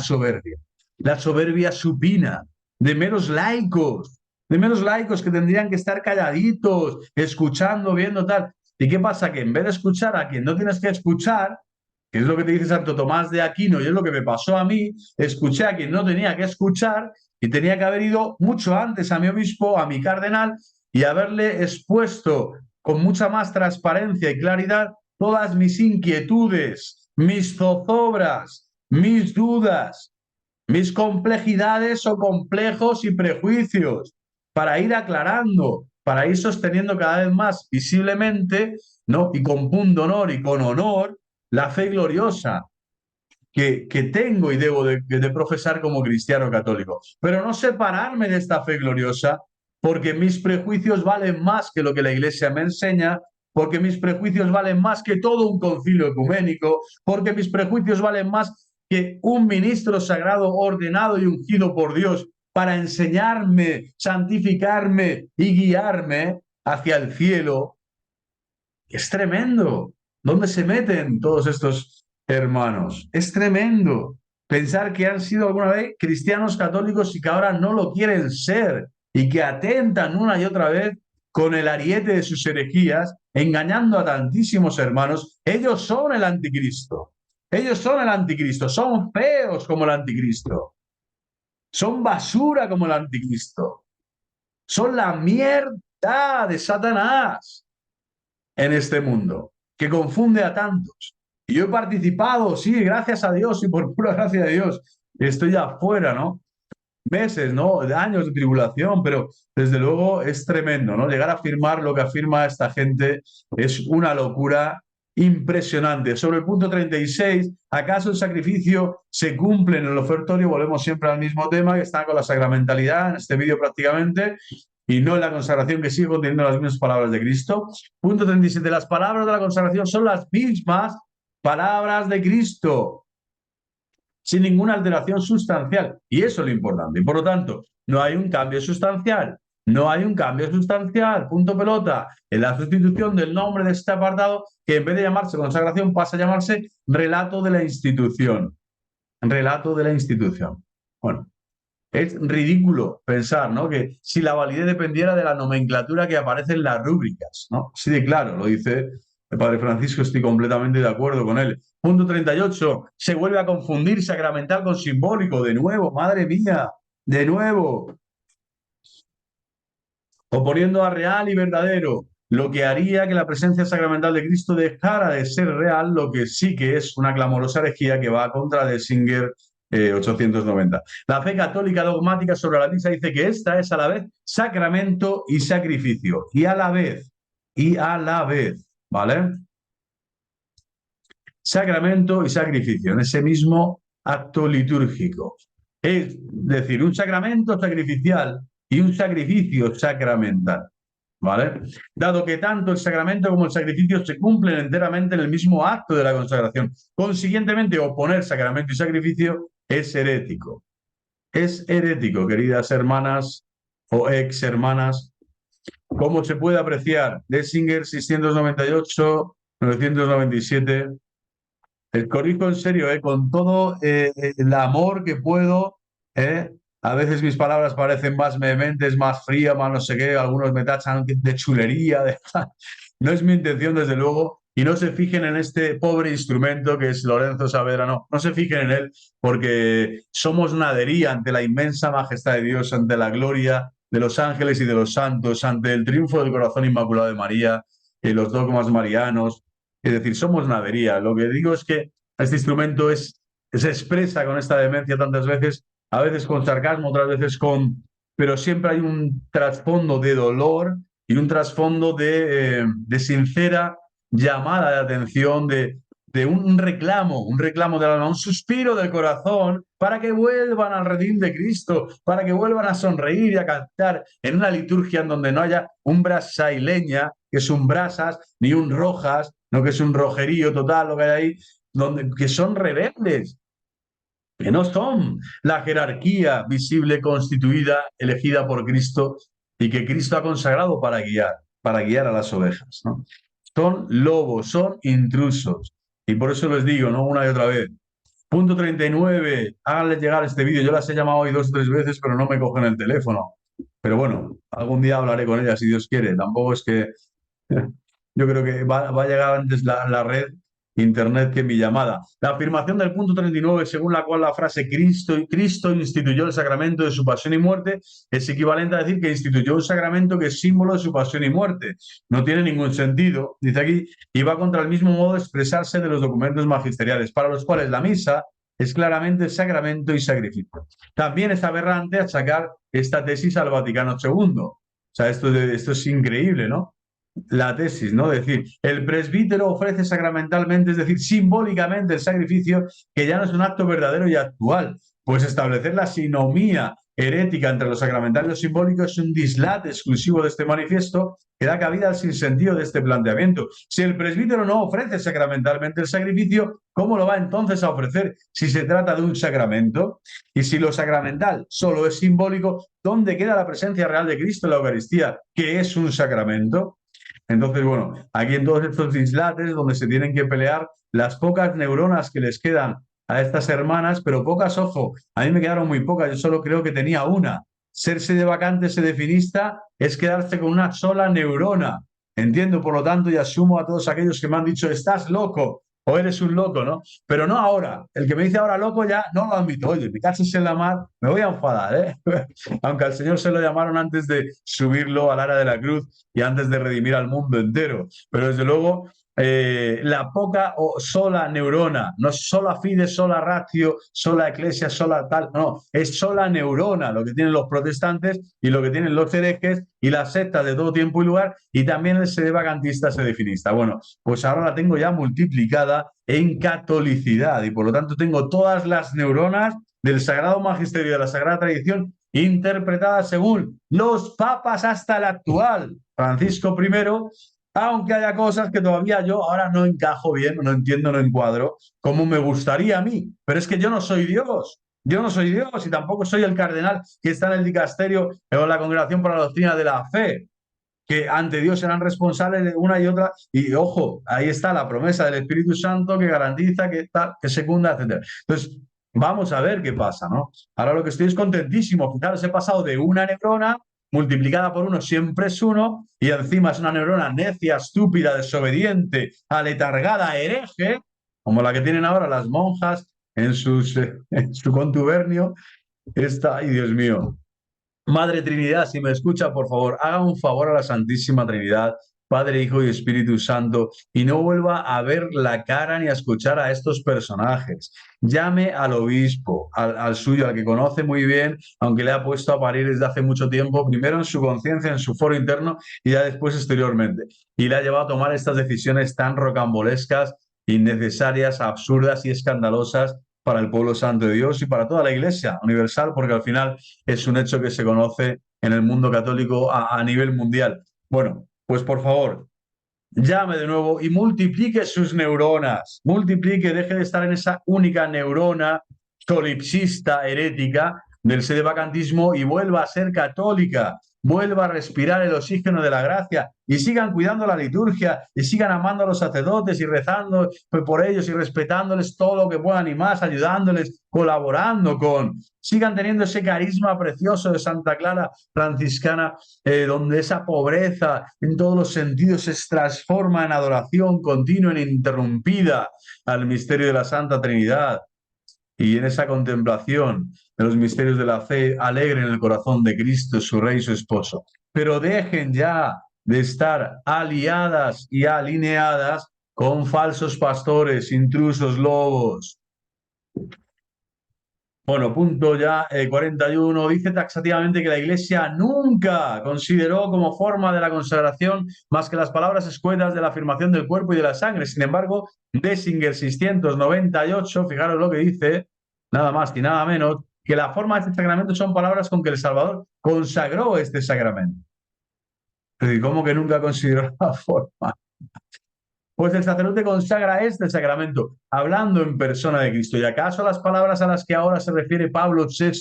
soberbia supina de meros laicos que tendrían que estar calladitos, escuchando, viendo tal. ¿Y qué pasa? Que en vez de escuchar a quien no tienes que escuchar, que es lo que te dice Santo Tomás de Aquino y es lo que me pasó a mí, escuché a quien no tenía que escuchar y tenía que haber ido mucho antes a mi obispo, a mi cardenal, y haberle expuesto con mucha más transparencia y claridad todas mis inquietudes, mis zozobras, mis dudas, mis complejidades o complejos y prejuicios, para ir aclarando, para ir sosteniendo cada vez más visiblemente, ¿no? Y con punto honor y con honor, la fe gloriosa que tengo y debo de profesar como cristiano católico. Pero no separarme de esta fe gloriosa, porque mis prejuicios valen más que lo que la Iglesia me enseña, porque mis prejuicios valen más que todo un concilio ecuménico, porque mis prejuicios valen más que un ministro sagrado ordenado y ungido por Dios para enseñarme, santificarme y guiarme hacia el cielo. Es tremendo. ¿Dónde se meten todos estos hermanos? Es tremendo pensar que han sido alguna vez cristianos católicos y que ahora no lo quieren ser y que atentan una y otra vez con el ariete de sus herejías, engañando a tantísimos hermanos. Ellos son el anticristo. Ellos son el anticristo. Son feos como el anticristo. Son basura como el anticristo. Son la mierda de Satanás en este mundo, que confunde a tantos. Y yo he participado, sí, gracias a Dios y por pura gracia de Dios, estoy afuera, ¿no? Meses, ¿no? De años de tribulación, pero desde luego es tremendo, ¿no? Llegar a afirmar lo que afirma esta gente es una locura impresionante. Sobre el punto 36, ¿acaso el sacrificio se cumple en el ofertorio? Volvemos siempre al mismo tema, que está con la sacramentalidad en este vídeo prácticamente, y no en la consagración, que sigue conteniendo las mismas palabras de Cristo. Punto 37, las palabras de la consagración son las mismas palabras de Cristo, sin ninguna alteración sustancial. Y eso es lo importante. Y por lo tanto, no hay un cambio sustancial. No hay un cambio sustancial, punto pelota, en la sustitución del nombre de este apartado, que en vez de llamarse consagración pasa a llamarse relato de la institución. Relato de la institución. Bueno, es ridículo pensar, ¿no?, que si la validez dependiera de la nomenclatura que aparece en las rúbricas, ¿no? Sí, de claro, lo dice el Padre Francisco, estoy completamente de acuerdo con él. Punto 38, se vuelve a confundir sacramental con simbólico, de nuevo, madre mía, de nuevo. Oponiendo a real y verdadero, lo que haría que la presencia sacramental de Cristo dejara de ser real, lo que sí que es una clamorosa herejía que va contra Dessinger 890. La fe católica dogmática sobre la misa dice que esta es a la vez sacramento y sacrificio, y a la vez, ¿vale? Sacramento y sacrificio, en ese mismo acto litúrgico. Es decir, un sacramento sacrificial y un sacrificio sacramental. ¿Vale? Dado que tanto el sacramento como el sacrificio se cumplen enteramente en el mismo acto de la consagración. Consiguientemente, oponer sacramento y sacrificio es herético. Es herético, queridas hermanas o ex hermanas. ¿Cómo se puede apreciar? Dessinger 698, 997. El corrijo en serio, con todo el amor que puedo. ¿eh? A veces mis palabras parecen más vehementes, más frías, más no sé qué. Algunos me tachan de chulería. No es mi intención, desde luego. Y no se fijen en este pobre instrumento que es Lorenzo Saavedra. No, no se fijen en él porque somos nadería ante la inmensa majestad de Dios, ante la gloria de los ángeles y de los santos, ante el triunfo del corazón inmaculado de María, los dogmas marianos. Es decir, somos nadería. Lo que digo es que este instrumento se expresa con esta demencia tantas veces, a veces con sarcasmo, otras veces con... Pero siempre hay un trasfondo de dolor y un trasfondo de sincera llamada de atención, de un reclamo del alma, un suspiro del corazón para que vuelvan al redil de Cristo, para que vuelvan a sonreír y a cantar en una liturgia en donde no haya un brasa y leña, que es un brasas, ni un rojas, no que es un rojerío total lo que hay ahí, donde, que son rebeldes, que no son la jerarquía visible, constituida, elegida por Cristo y que Cristo ha consagrado para guiar a las ovejas, ¿no? Son lobos, son intrusos. Y por eso les digo, ¿no? Una y otra vez. Punto 39, háganle llegar este vídeo. Yo las he llamado hoy 2 o 3 veces, pero no me cogen el teléfono. Pero bueno, algún día hablaré con ellas si Dios quiere. Tampoco es que yo creo que va a llegar antes la red internet que mi llamada. La afirmación del punto 39, según la cual la frase Cristo instituyó el sacramento de su pasión y muerte, es equivalente a decir que instituyó un sacramento que es símbolo de su pasión y muerte. No tiene ningún sentido, dice aquí, y va contra el mismo modo de expresarse de los documentos magisteriales, para los cuales la misa es claramente sacramento y sacrificio. También es aberrante achacar esta tesis al Vaticano II. O sea, esto es increíble, ¿no? La tesis, ¿no? Es decir, el presbítero ofrece sacramentalmente, es decir, simbólicamente el sacrificio, que ya no es un acto verdadero y actual. Pues establecer la sinomía herética entre lo sacramental y lo simbólico es un dislate exclusivo de este manifiesto que da cabida al sinsentido de este planteamiento. Si el presbítero no ofrece sacramentalmente el sacrificio, ¿cómo lo va entonces a ofrecer si se trata de un sacramento? Y si lo sacramental solo es simbólico, ¿dónde queda la presencia real de Cristo en la Eucaristía, que es un sacramento? Entonces, bueno, aquí en todos estos dislates donde se tienen que pelear las pocas neuronas que les quedan a estas hermanas, pero pocas, ojo, a mí me quedaron muy pocas, yo solo creo que tenía una. Serse de vacante, sedefinista, es quedarse con una sola neurona. Entiendo, por lo tanto, y asumo a todos aquellos que me han dicho, estás loco o eres un loco, ¿no? Pero no ahora. El que me dice ahora loco ya no lo admito. Oye, me caches en la mar, me voy a enfadar, ¿eh? Aunque al Señor se lo llamaron antes de subirlo al ara de la cruz y antes de redimir al mundo entero. Pero desde luego, la poca o sola neurona, no es sola fide, sola ratio, sola eclesia, sola tal, no, es sola neurona lo que tienen los protestantes y lo que tienen los herejes y las sectas de todo tiempo y lugar, y también el sedevacantista, sedefinista. Bueno, pues ahora la tengo ya multiplicada en catolicidad y por lo tanto tengo todas las neuronas del Sagrado Magisterio de la Sagrada Tradición interpretadas según los papas hasta el actual, Francisco I, aunque haya cosas que todavía yo ahora no encajo bien, no entiendo, no encuadro, como me gustaría a mí. Pero es que yo no soy Dios. Yo no soy Dios y tampoco soy el cardenal que está en el dicasterio o en la Congregación para la Doctrina de la Fe, que ante Dios serán responsables de una y otra. Y ojo, ahí está la promesa del Espíritu Santo que garantiza, que tal, que secunda, etcétera. Entonces, vamos a ver qué pasa, ¿no? Ahora lo que estoy es contentísimo. Fijaros, he pasado de una neurona multiplicada por uno siempre es uno, y encima es una neurona necia, estúpida, desobediente, aletargada, hereje, como la que tienen ahora las monjas en su contubernio. Esta, ay Dios mío. Madre Trinidad, si me escucha, por favor, haga un favor a la Santísima Trinidad Padre, Hijo y Espíritu Santo, y no vuelva a ver la cara ni a escuchar a estos personajes. Llame al obispo, al suyo, al que conoce muy bien, aunque le ha puesto a parir desde hace mucho tiempo, primero en su conciencia, en su foro interno y ya después exteriormente. Y le ha llevado a tomar estas decisiones tan rocambolescas, innecesarias, absurdas y escandalosas para el pueblo santo de Dios y para toda la Iglesia universal, porque al final es un hecho que se conoce en el mundo católico a nivel mundial. Bueno, pues por favor, llame de nuevo y multiplique sus neuronas, multiplique, deje de estar en esa única neurona solipsista, herética del sedevacantismo y vuelva a ser católica, vuelva a respirar el oxígeno de la gracia y sigan cuidando la liturgia y sigan amando a los sacerdotes y rezando por ellos y respetándoles todo lo que puedan y más, ayudándoles, colaborando con, sigan teniendo ese carisma precioso de Santa Clara franciscana, donde esa pobreza en todos los sentidos se transforma en adoración continua e ininterrumpida al misterio de la Santa Trinidad. Y en esa contemplación de los misterios de la fe, alegren el corazón de Cristo, su Rey y su Esposo. Pero dejen ya de estar aliadas y alineadas con falsos pastores, intrusos, lobos. Bueno, punto ya 41. Dice taxativamente que la Iglesia nunca consideró como forma de la consagración más que las palabras escuetas de la afirmación del cuerpo y de la sangre. Sin embargo, Dessinger 698, fijaros lo que dice, nada más y nada menos, que la forma de este sacramento son palabras con que el Salvador consagró este sacramento. Es decir, ¿cómo que nunca consideró la forma? Pues el sacerdote consagra este sacramento, hablando en persona de Cristo. ¿Y acaso las palabras a las que ahora se refiere Pablo VI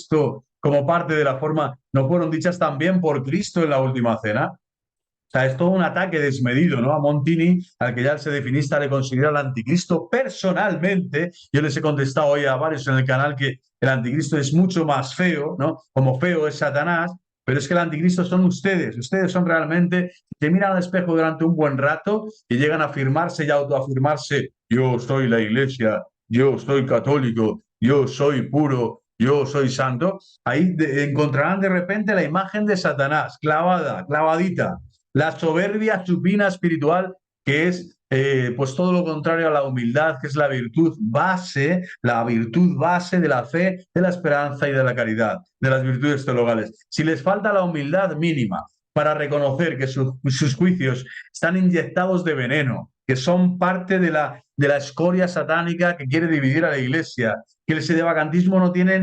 como parte de la forma no fueron dichas también por Cristo en la última cena? O sea, es todo un ataque desmedido, ¿no? A Montini, al que ya el sedefinista le considera el anticristo personalmente. Yo les he contestado hoy a varios en el canal que el anticristo es mucho más feo, ¿no? Como feo es Satanás, pero es que el anticristo son ustedes. Ustedes son realmente, se miran al espejo durante un buen rato y llegan a afirmarse y autoafirmarse, yo soy la iglesia, yo soy católico, yo soy puro, yo soy santo. Ahí encontrarán de repente la imagen de Satanás, clavada, clavadita, la soberbia supina espiritual, que es pues todo lo contrario a la humildad, que es la virtud base de la fe, de la esperanza y de la caridad, de las virtudes teologales. Si les falta la humildad mínima para reconocer que sus juicios están inyectados de veneno, que son parte de la escoria satánica que quiere dividir a la Iglesia, que el sedevacantismo no tiene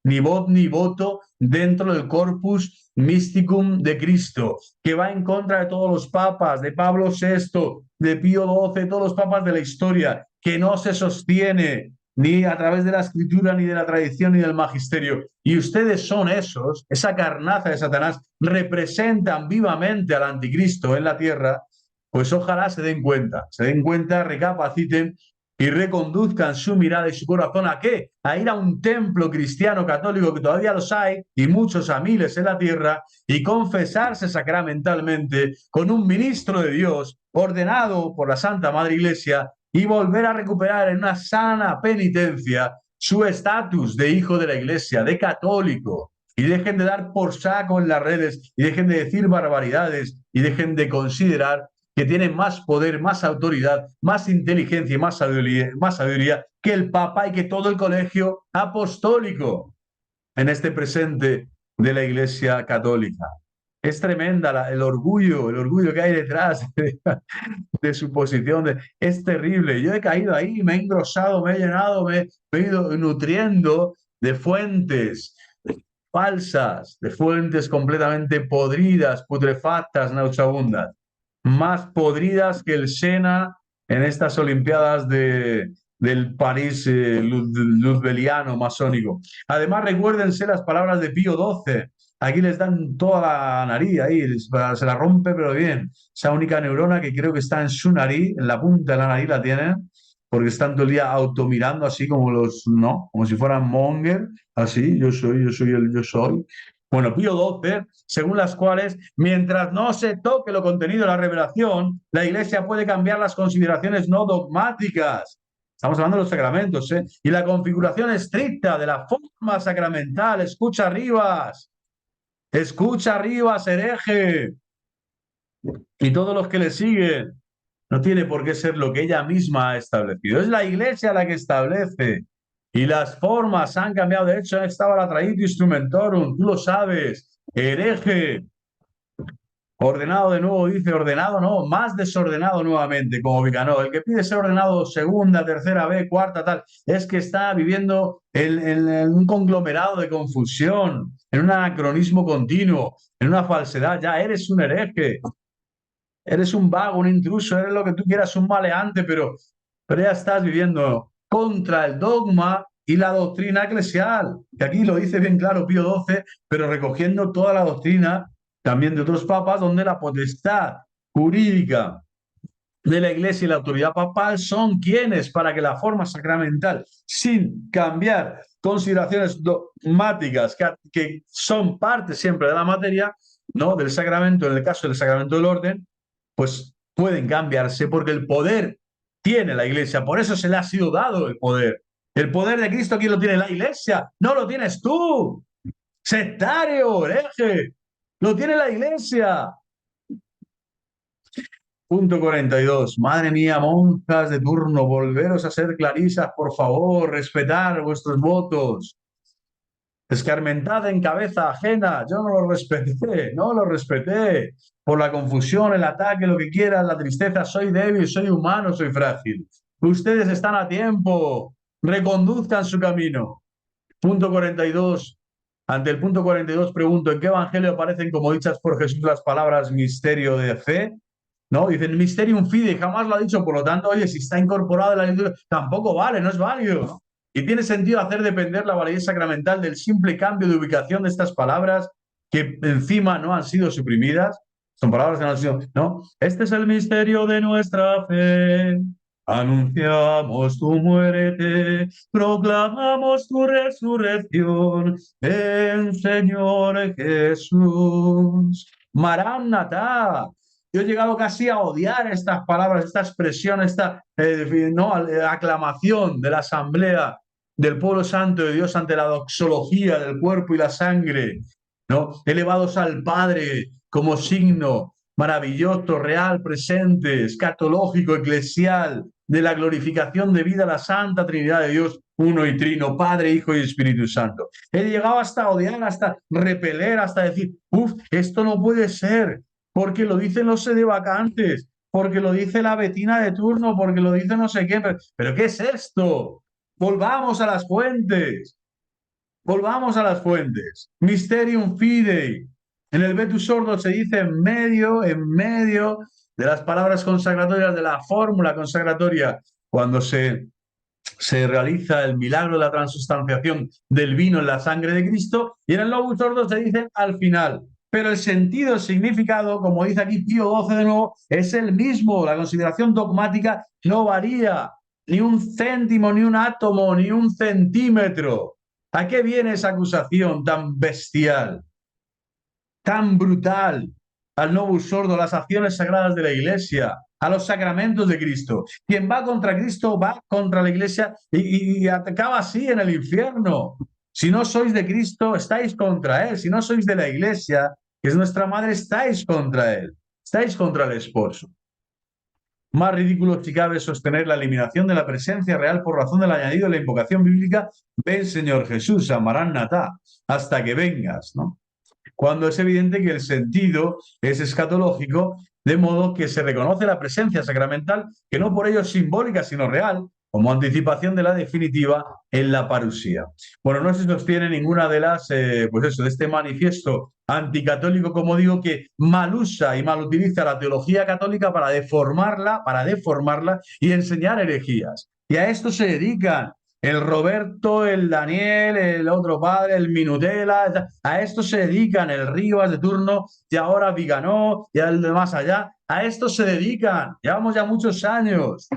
ni voz ni voto dentro del corpus mysticum de Cristo, que va en contra de todos los papas, de Pablo VI, de Pío XII, todos los papas de la historia, que no se sostiene ni a través de la escritura, ni de la tradición, ni del magisterio. Y ustedes son esos, esa carnaza de Satanás, representan vivamente al anticristo en la tierra. Pues ojalá se den cuenta, recapaciten y reconduzcan su mirada y su corazón ¿a qué? A ir a un templo cristiano católico, que todavía los hay, y muchos a miles en la tierra, y confesarse sacramentalmente con un ministro de Dios ordenado por la Santa Madre Iglesia y volver a recuperar en una sana penitencia su estatus de hijo de la Iglesia, de católico. Y dejen de dar por saco en las redes, y dejen de decir barbaridades, y dejen de considerar que tiene más poder, más autoridad, más inteligencia y más sabiduría que el Papa y que todo el colegio apostólico en este presente de la Iglesia Católica. Es tremenda el orgullo que hay detrás de su posición. Es terrible. Yo he caído ahí, me he engrosado, me he llenado, me he ido nutriendo de fuentes falsas, de fuentes completamente podridas, putrefactas, nauseabundas, más podridas que el Sena en estas Olimpiadas del París luzbeliano masónico. Además, recuérdense las palabras de Pío XII. Aquí les dan toda la nariz, ahí se la rompe, pero bien. Esa única neurona que creo que está en su nariz, en la punta de la nariz la tienen, porque están todo el día automirando así como los, ¿no? Como si fueran monger, así, yo soy. Bueno, Pío XII, según las cuales, mientras no se toque lo contenido de la revelación, la Iglesia puede cambiar las consideraciones no dogmáticas. Estamos hablando de los sacramentos, ¿eh? Y la configuración estricta de la forma sacramental. Escucha Rivas, hereje. y todos los que le siguen. No tiene por qué ser lo que ella misma ha establecido. Es la iglesia la que establece. Y las formas han cambiado. De hecho, estaba la traditio instrumentorum, tú lo sabes, hereje, ordenado de nuevo, dice ordenado, no, más desordenado nuevamente, como Viganó. El que pide ser ordenado segunda, tercera vez, cuarta, tal, es que está viviendo en un conglomerado de confusión, en un anacronismo continuo, en una falsedad. Ya eres un hereje, eres un vago, un intruso, eres lo que tú quieras, un maleante, pero ya estás viviendo contra el dogma y la doctrina eclesial, que aquí lo dice bien claro Pío XII, pero recogiendo toda la doctrina también de otros papas, donde la potestad jurídica de la Iglesia y la autoridad papal son quienes, para que la forma sacramental, sin cambiar consideraciones dogmáticas que son parte siempre de la materia, ¿no? Del sacramento, en el caso del sacramento del orden, pues pueden cambiarse porque el poder tiene la Iglesia, por eso se le ha sido dado el poder. El poder de Cristo, ¿quién lo tiene? La Iglesia, no lo tienes tú, sectario, hereje, lo tiene la Iglesia. Punto 42. Madre mía, monjas de turno, volveros a ser clarisas, por favor, respetar vuestros votos. Escarmentada en cabeza ajena, yo no lo respeté, no lo respeté. Por la confusión, el ataque, lo que quieras, la tristeza, soy débil, soy humano, soy frágil. Ustedes están a tiempo, reconduzcan su camino. Punto 42. Ante el punto 42 pregunto, ¿en qué evangelio aparecen como dichas por Jesús las palabras misterio de fe? ¿No? Dicen Mysterium Fidei, jamás lo ha dicho, por lo tanto, oye, si está incorporado en la liturgia, tampoco vale, no es válido, ¿no? Y tiene sentido hacer depender la validez sacramental del simple cambio de ubicación de estas palabras que encima no han sido suprimidas. Son palabras que no han sido, ¿no? Este es el misterio de nuestra fe. Anunciamos tu muerte, proclamamos tu resurrección, ven Señor Jesús. Maranatá. Yo he llegado casi a odiar estas palabras, esta expresión, esta ¿no? aclamación de la asamblea del pueblo santo de Dios ante la doxología del cuerpo y la sangre, ¿no? Elevados al Padre como signo maravilloso, real, presente, escatológico, eclesial, de la glorificación de vida a la Santa Trinidad de Dios, uno y trino, Padre, Hijo y Espíritu Santo. He llegado hasta odiar, hasta repeler, hasta decir, uff, esto no puede ser, porque lo dicen los sedevacantes, porque lo dice la Betina de turno, porque lo dice no sé qué, pero ¿qué es esto? Volvamos a las fuentes, volvamos a las fuentes. Mysterium Fidei. En el Vetus Ordo se dice en medio de las palabras consagratorias, de la fórmula consagratoria, cuando se realiza el milagro de la transustanciación del vino en la sangre de Cristo, y en el Novus Ordo se dice al final. Pero el sentido, el significado, como dice aquí Pío XII de nuevo, es el mismo. La consideración dogmática no varía ni un céntimo, ni un átomo, ni un centímetro. ¿A qué viene esa acusación tan bestial, tan brutal al Novus Ordo, las acciones sagradas de la Iglesia, a los sacramentos de Cristo? Quien va contra Cristo va contra la Iglesia y acaba así en el infierno. Si no sois de Cristo, estáis contra Él. Si no sois de la Iglesia, que es nuestra madre, estáis contra Él. Estáis contra el esposo. Más ridículo si cabe sostener la eliminación de la presencia real por razón del añadido de la invocación bíblica, ven Señor Jesús, amarán natá, hasta que vengas, ¿no? Cuando es evidente que el sentido es escatológico, de modo que se reconoce la presencia sacramental, que no por ello es simbólica, sino real, como anticipación de la definitiva en la parusía. Bueno, no se sostiene ninguna de las, pues eso, de este manifiesto anticatólico, como digo, que mal usa y mal utiliza la teología católica para deformarla y enseñar herejías. Y a esto se dedican el Roberto, el Daniel, el otro padre, el Minutela, a esto se dedican, el Rivas de turno, y ahora Viganó, y el de más allá, a esto se dedican, llevamos ya muchos años,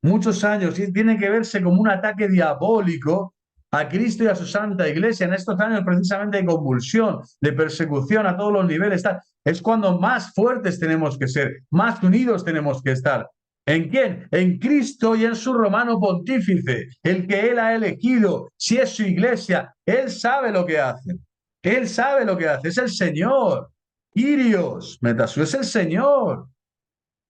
y tiene que verse como un ataque diabólico a Cristo y a su Santa Iglesia en estos años precisamente de convulsión, de persecución a todos los niveles. Es cuando más fuertes tenemos que ser, más unidos tenemos que estar. ¿En quién? En Cristo y en su romano pontífice, el que Él ha elegido. Si es su iglesia, Él sabe lo que hace. Él sabe lo que hace, es el Señor. Kyrios, metasú, es el Señor.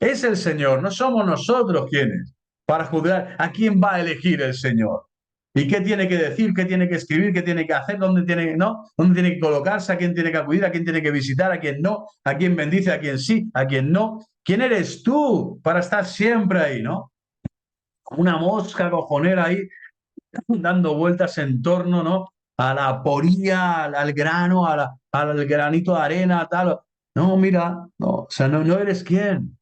Es el Señor, no somos nosotros quienes para juzgar a quién va a elegir el Señor. ¿Y qué tiene que decir, qué tiene que escribir, qué tiene que hacer, dónde tiene, no, dónde tiene que colocarse, a quién tiene que acudir, a quién tiene que visitar, a quién no, a quién bendice, a quién sí, a quién no? ¿Quién eres tú para estar siempre ahí, no? Como una mosca cojonera ahí dando vueltas en torno, ¿no? A la poría, al grano, al granito de arena, tal. No, mira, no, o sea, no eres quién.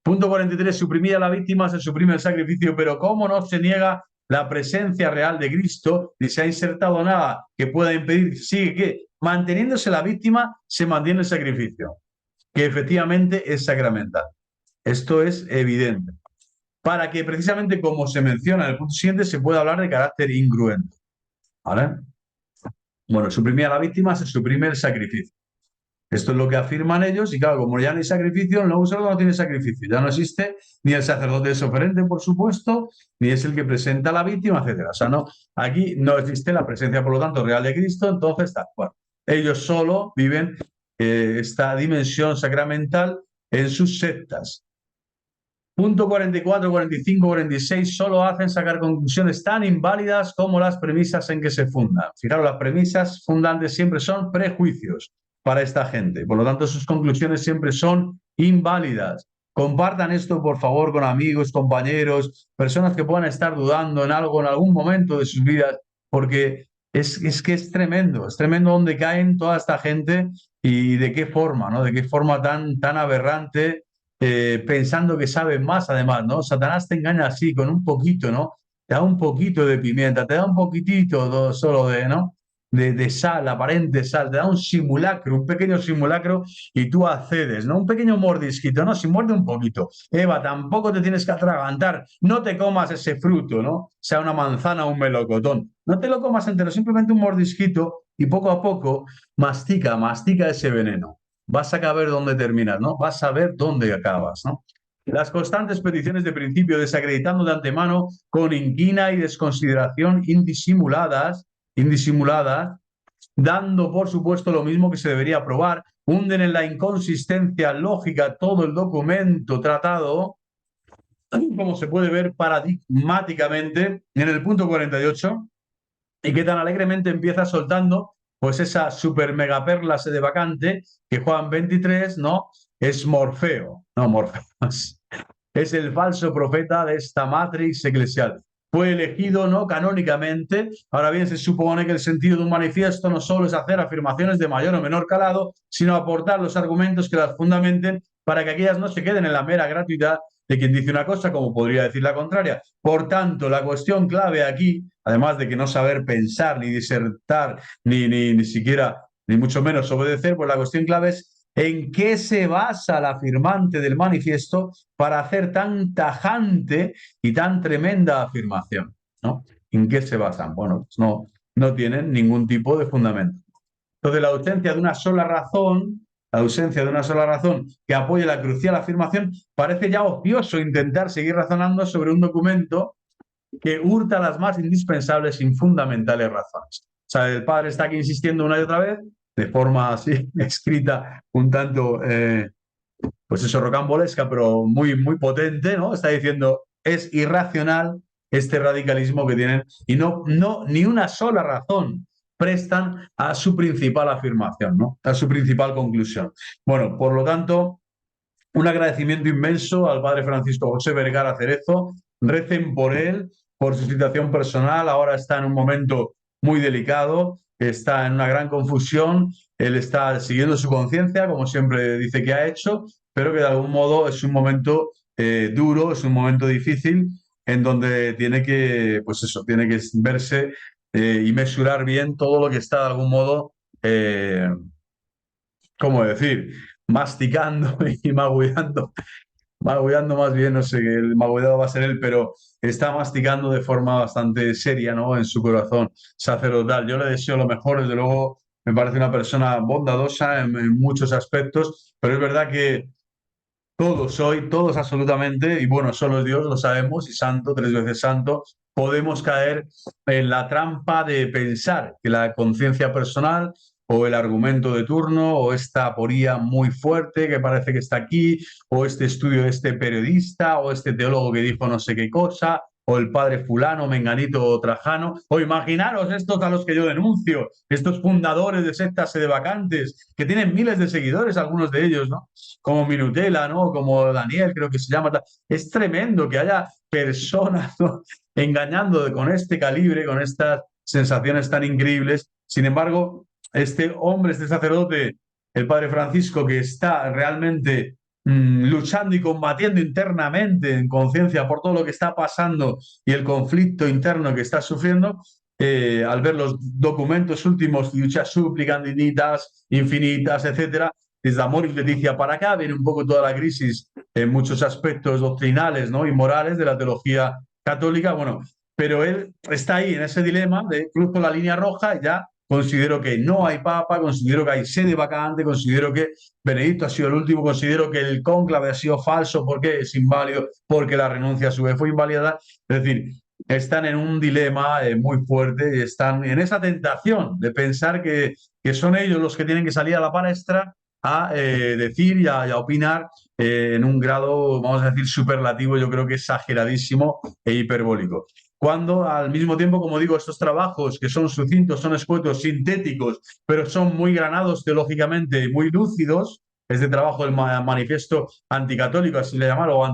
Punto 43. Suprimida la víctima, se suprime el sacrificio, pero ¿cómo no se niega la presencia real de Cristo ni se ha insertado nada que pueda impedir? Sigue que, manteniéndose la víctima, se mantiene el sacrificio, que efectivamente es sacramental. Esto es evidente. Para que precisamente, como se menciona en el punto siguiente, se pueda hablar de carácter incruento. ¿Vale? Bueno, suprimida la víctima, se suprime el sacrificio. Esto es lo que afirman ellos y claro, como ya no hay sacrificio, el nuevo sacerdote no tiene sacrificio. Ya no existe ni el sacerdote es oferente, por supuesto, ni es el que presenta a la víctima, etcétera. O sea, no, aquí no existe la presencia, por lo tanto, real de Cristo, entonces está. Bueno, ellos solo viven esta dimensión sacramental en sus sectas. Punto 44, 45, 46 solo hacen sacar conclusiones tan inválidas como las premisas en que se fundan. Fijaros, las premisas fundantes siempre son prejuicios para esta gente. Por lo tanto, sus conclusiones siempre son inválidas. Compartan esto, por favor, con amigos, compañeros, personas que puedan estar dudando en algo en algún momento de sus vidas, porque es que es tremendo donde caen toda esta gente y de qué forma, ¿no? De qué forma tan aberrante, pensando que saben más, además, ¿no? Satanás te engaña así, con un poquito, ¿no? Te da un poquito de pimienta, te da un poquitito solo de, ¿no? De sal, aparente sal, te da un simulacro, un pequeño simulacro y tú accedes, ¿no? Un pequeño mordisquito, ¿no? Si muerde un poquito. Eva, tampoco te tienes que atragantar, no te comas ese fruto, ¿no? Sea una manzana o un melocotón. No te lo comas entero, simplemente un mordisquito y poco a poco mastica ese veneno. Vas a saber dónde terminas, ¿no? Vas a ver dónde acabas, ¿no? Las constantes peticiones de principio, desacreditando de antemano con inquina y desconsideración indisimuladas, dando por supuesto lo mismo que se debería probar, hunden en la inconsistencia lógica todo el documento tratado, como se puede ver paradigmáticamente en el punto 48, y que tan alegremente empieza soltando pues esa super mega perla de vacante que Juan 23, ¿no? Es Morfeo, no Morfeo, es el falso profeta de esta matrix eclesial. Fue elegido no canónicamente. Ahora bien, se supone que el sentido de un manifiesto no solo es hacer afirmaciones de mayor o menor calado, sino aportar los argumentos que las fundamenten para que aquellas no se queden en la mera gratuidad de quien dice una cosa como podría decir la contraria. Por tanto, la cuestión clave aquí, además de que no saber pensar, ni disertar, ni siquiera, ni mucho menos obedecer, pues la cuestión clave es en qué se basa la firmante del manifiesto para hacer tan tajante y tan tremenda afirmación, ¿no? ¿En qué se basan? Bueno, pues no tienen ningún tipo de fundamento. Entonces, la ausencia de una sola razón que apoye la crucial afirmación, parece ya ocioso intentar seguir razonando sobre un documento que hurta las más indispensables y fundamentales razones. O sea, el padre está aquí insistiendo una y otra vez, de forma así, escrita, un tanto, pues eso, rocambolesca, pero muy potente, ¿no? Está diciendo, es irracional este radicalismo que tienen y ni una sola razón prestan a su principal afirmación, ¿no? A su principal conclusión. Bueno, por lo tanto, un agradecimiento inmenso al padre Francisco José Vergara Cerezo. Recen por él, por su situación personal. Ahora está en un momento muy delicado, está en una gran confusión. Él está siguiendo su conciencia, como siempre dice que ha hecho, pero que de algún modo es un momento duro, es un momento difícil, en donde tiene que, pues eso, tiene que verse y mesurar bien todo lo que está de algún modo, ¿cómo decir? Masticando y magullando más bien, no sé, el magullado va a ser él, pero está masticando de forma bastante seria, ¿no? En su corazón sacerdotal. Yo le deseo lo mejor, desde luego me parece una persona bondadosa en muchos aspectos, pero es verdad que todos absolutamente, y bueno, solo Dios lo sabemos, y santo, tres veces santo, podemos caer en la trampa de pensar que la conciencia personal o el argumento de turno, o esta aporía muy fuerte que parece que está aquí, o este estudio de este periodista, o este teólogo que dijo no sé qué cosa, o el padre fulano, menganito o trajano, o imaginaros estos a los que yo denuncio, estos fundadores de sectas sedevacantes, que tienen miles de seguidores, algunos de ellos, ¿no? Como Minutela, ¿no? Como Daniel, creo que se llama. Es tremendo que haya personas, ¿no? Engañando con este calibre, con estas sensaciones tan increíbles. Sin embargo, este hombre, este sacerdote, el padre Francisco, que está realmente luchando y combatiendo internamente en conciencia por todo lo que está pasando y el conflicto interno que está sufriendo, al ver los documentos últimos, Fiducia Supplicans infinitas, etcétera, desde Amoris Laetitia para acá, viene un poco toda la crisis en muchos aspectos doctrinales, ¿no? Y morales de la teología católica. Bueno, pero él está ahí en ese dilema de cruzo la línea roja y ya considero que no hay papa, considero que hay sede vacante, considero que Benedicto ha sido el último, considero que el cónclave ha sido falso porque es inválido, porque la renuncia a su vez fue invalidada. Es decir, están en un dilema muy fuerte y están en esa tentación de pensar que son ellos los que tienen que salir a la palestra a decir y a opinar en un grado, vamos a decir, superlativo, yo creo que exageradísimo e hiperbólico. Cuando al mismo tiempo, como digo, estos trabajos que son sucintos, son escuetos, sintéticos, pero son muy granados teológicamente, muy lúcidos, este trabajo del manifiesto anticatólico, así le llamaron, o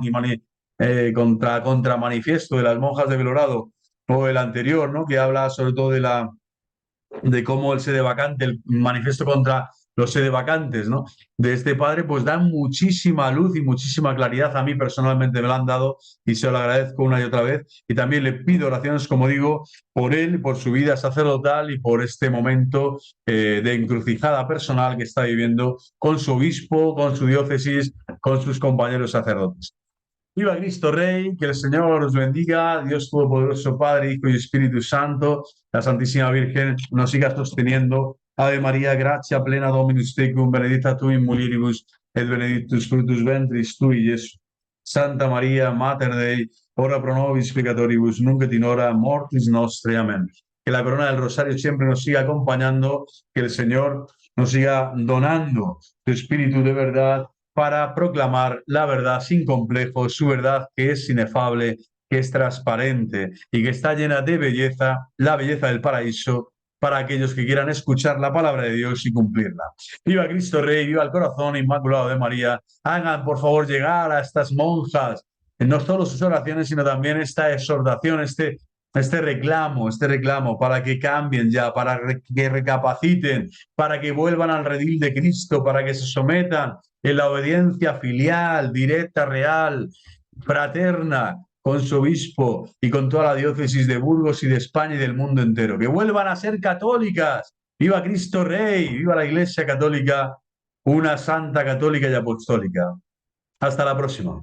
contra manifiesto de las monjas de Belorado, o el anterior, ¿no? Que habla sobre todo de cómo el sede vacante, el manifiesto contra los sede vacantes, ¿no? De este padre, pues dan muchísima luz y muchísima claridad. A mí personalmente me lo han dado y se lo agradezco una y otra vez. Y también le pido oraciones, como digo, por él, por su vida sacerdotal y por este momento de encrucijada personal que está viviendo con su obispo, con su diócesis, con sus compañeros sacerdotes. Viva Cristo Rey, que el Señor os bendiga, Dios Todopoderoso, Padre, Hijo y Espíritu Santo, la Santísima Virgen nos siga sosteniendo. Ave María, gracia plena Dominus tecum, benedicta tu in mulieribus, et benedictus fructus ventris tui, Jesús. Santa María, Mater Dei, ora pro nobis peccatoribus, nunc et in hora mortis nostre. Amén. Que la corona del Rosario siempre nos siga acompañando, que el Señor nos siga donando su Espíritu de verdad para proclamar la verdad sin complejos, su verdad que es inefable, que es transparente y que está llena de belleza, la belleza del paraíso, para aquellos que quieran escuchar la palabra de Dios y cumplirla. Viva Cristo Rey, viva el corazón inmaculado de María. Hagan, por favor, llegar a estas monjas no solo sus oraciones, sino también esta exhortación, este reclamo para que cambien ya, que recapaciten, para que vuelvan al redil de Cristo, para que se sometan en la obediencia filial, directa, real, fraterna, con su obispo y con toda la diócesis de Burgos y de España y del mundo entero. Que vuelvan a ser católicas. ¡Viva Cristo Rey! ¡Viva la Iglesia Católica! Una santa católica y apostólica. Hasta la próxima.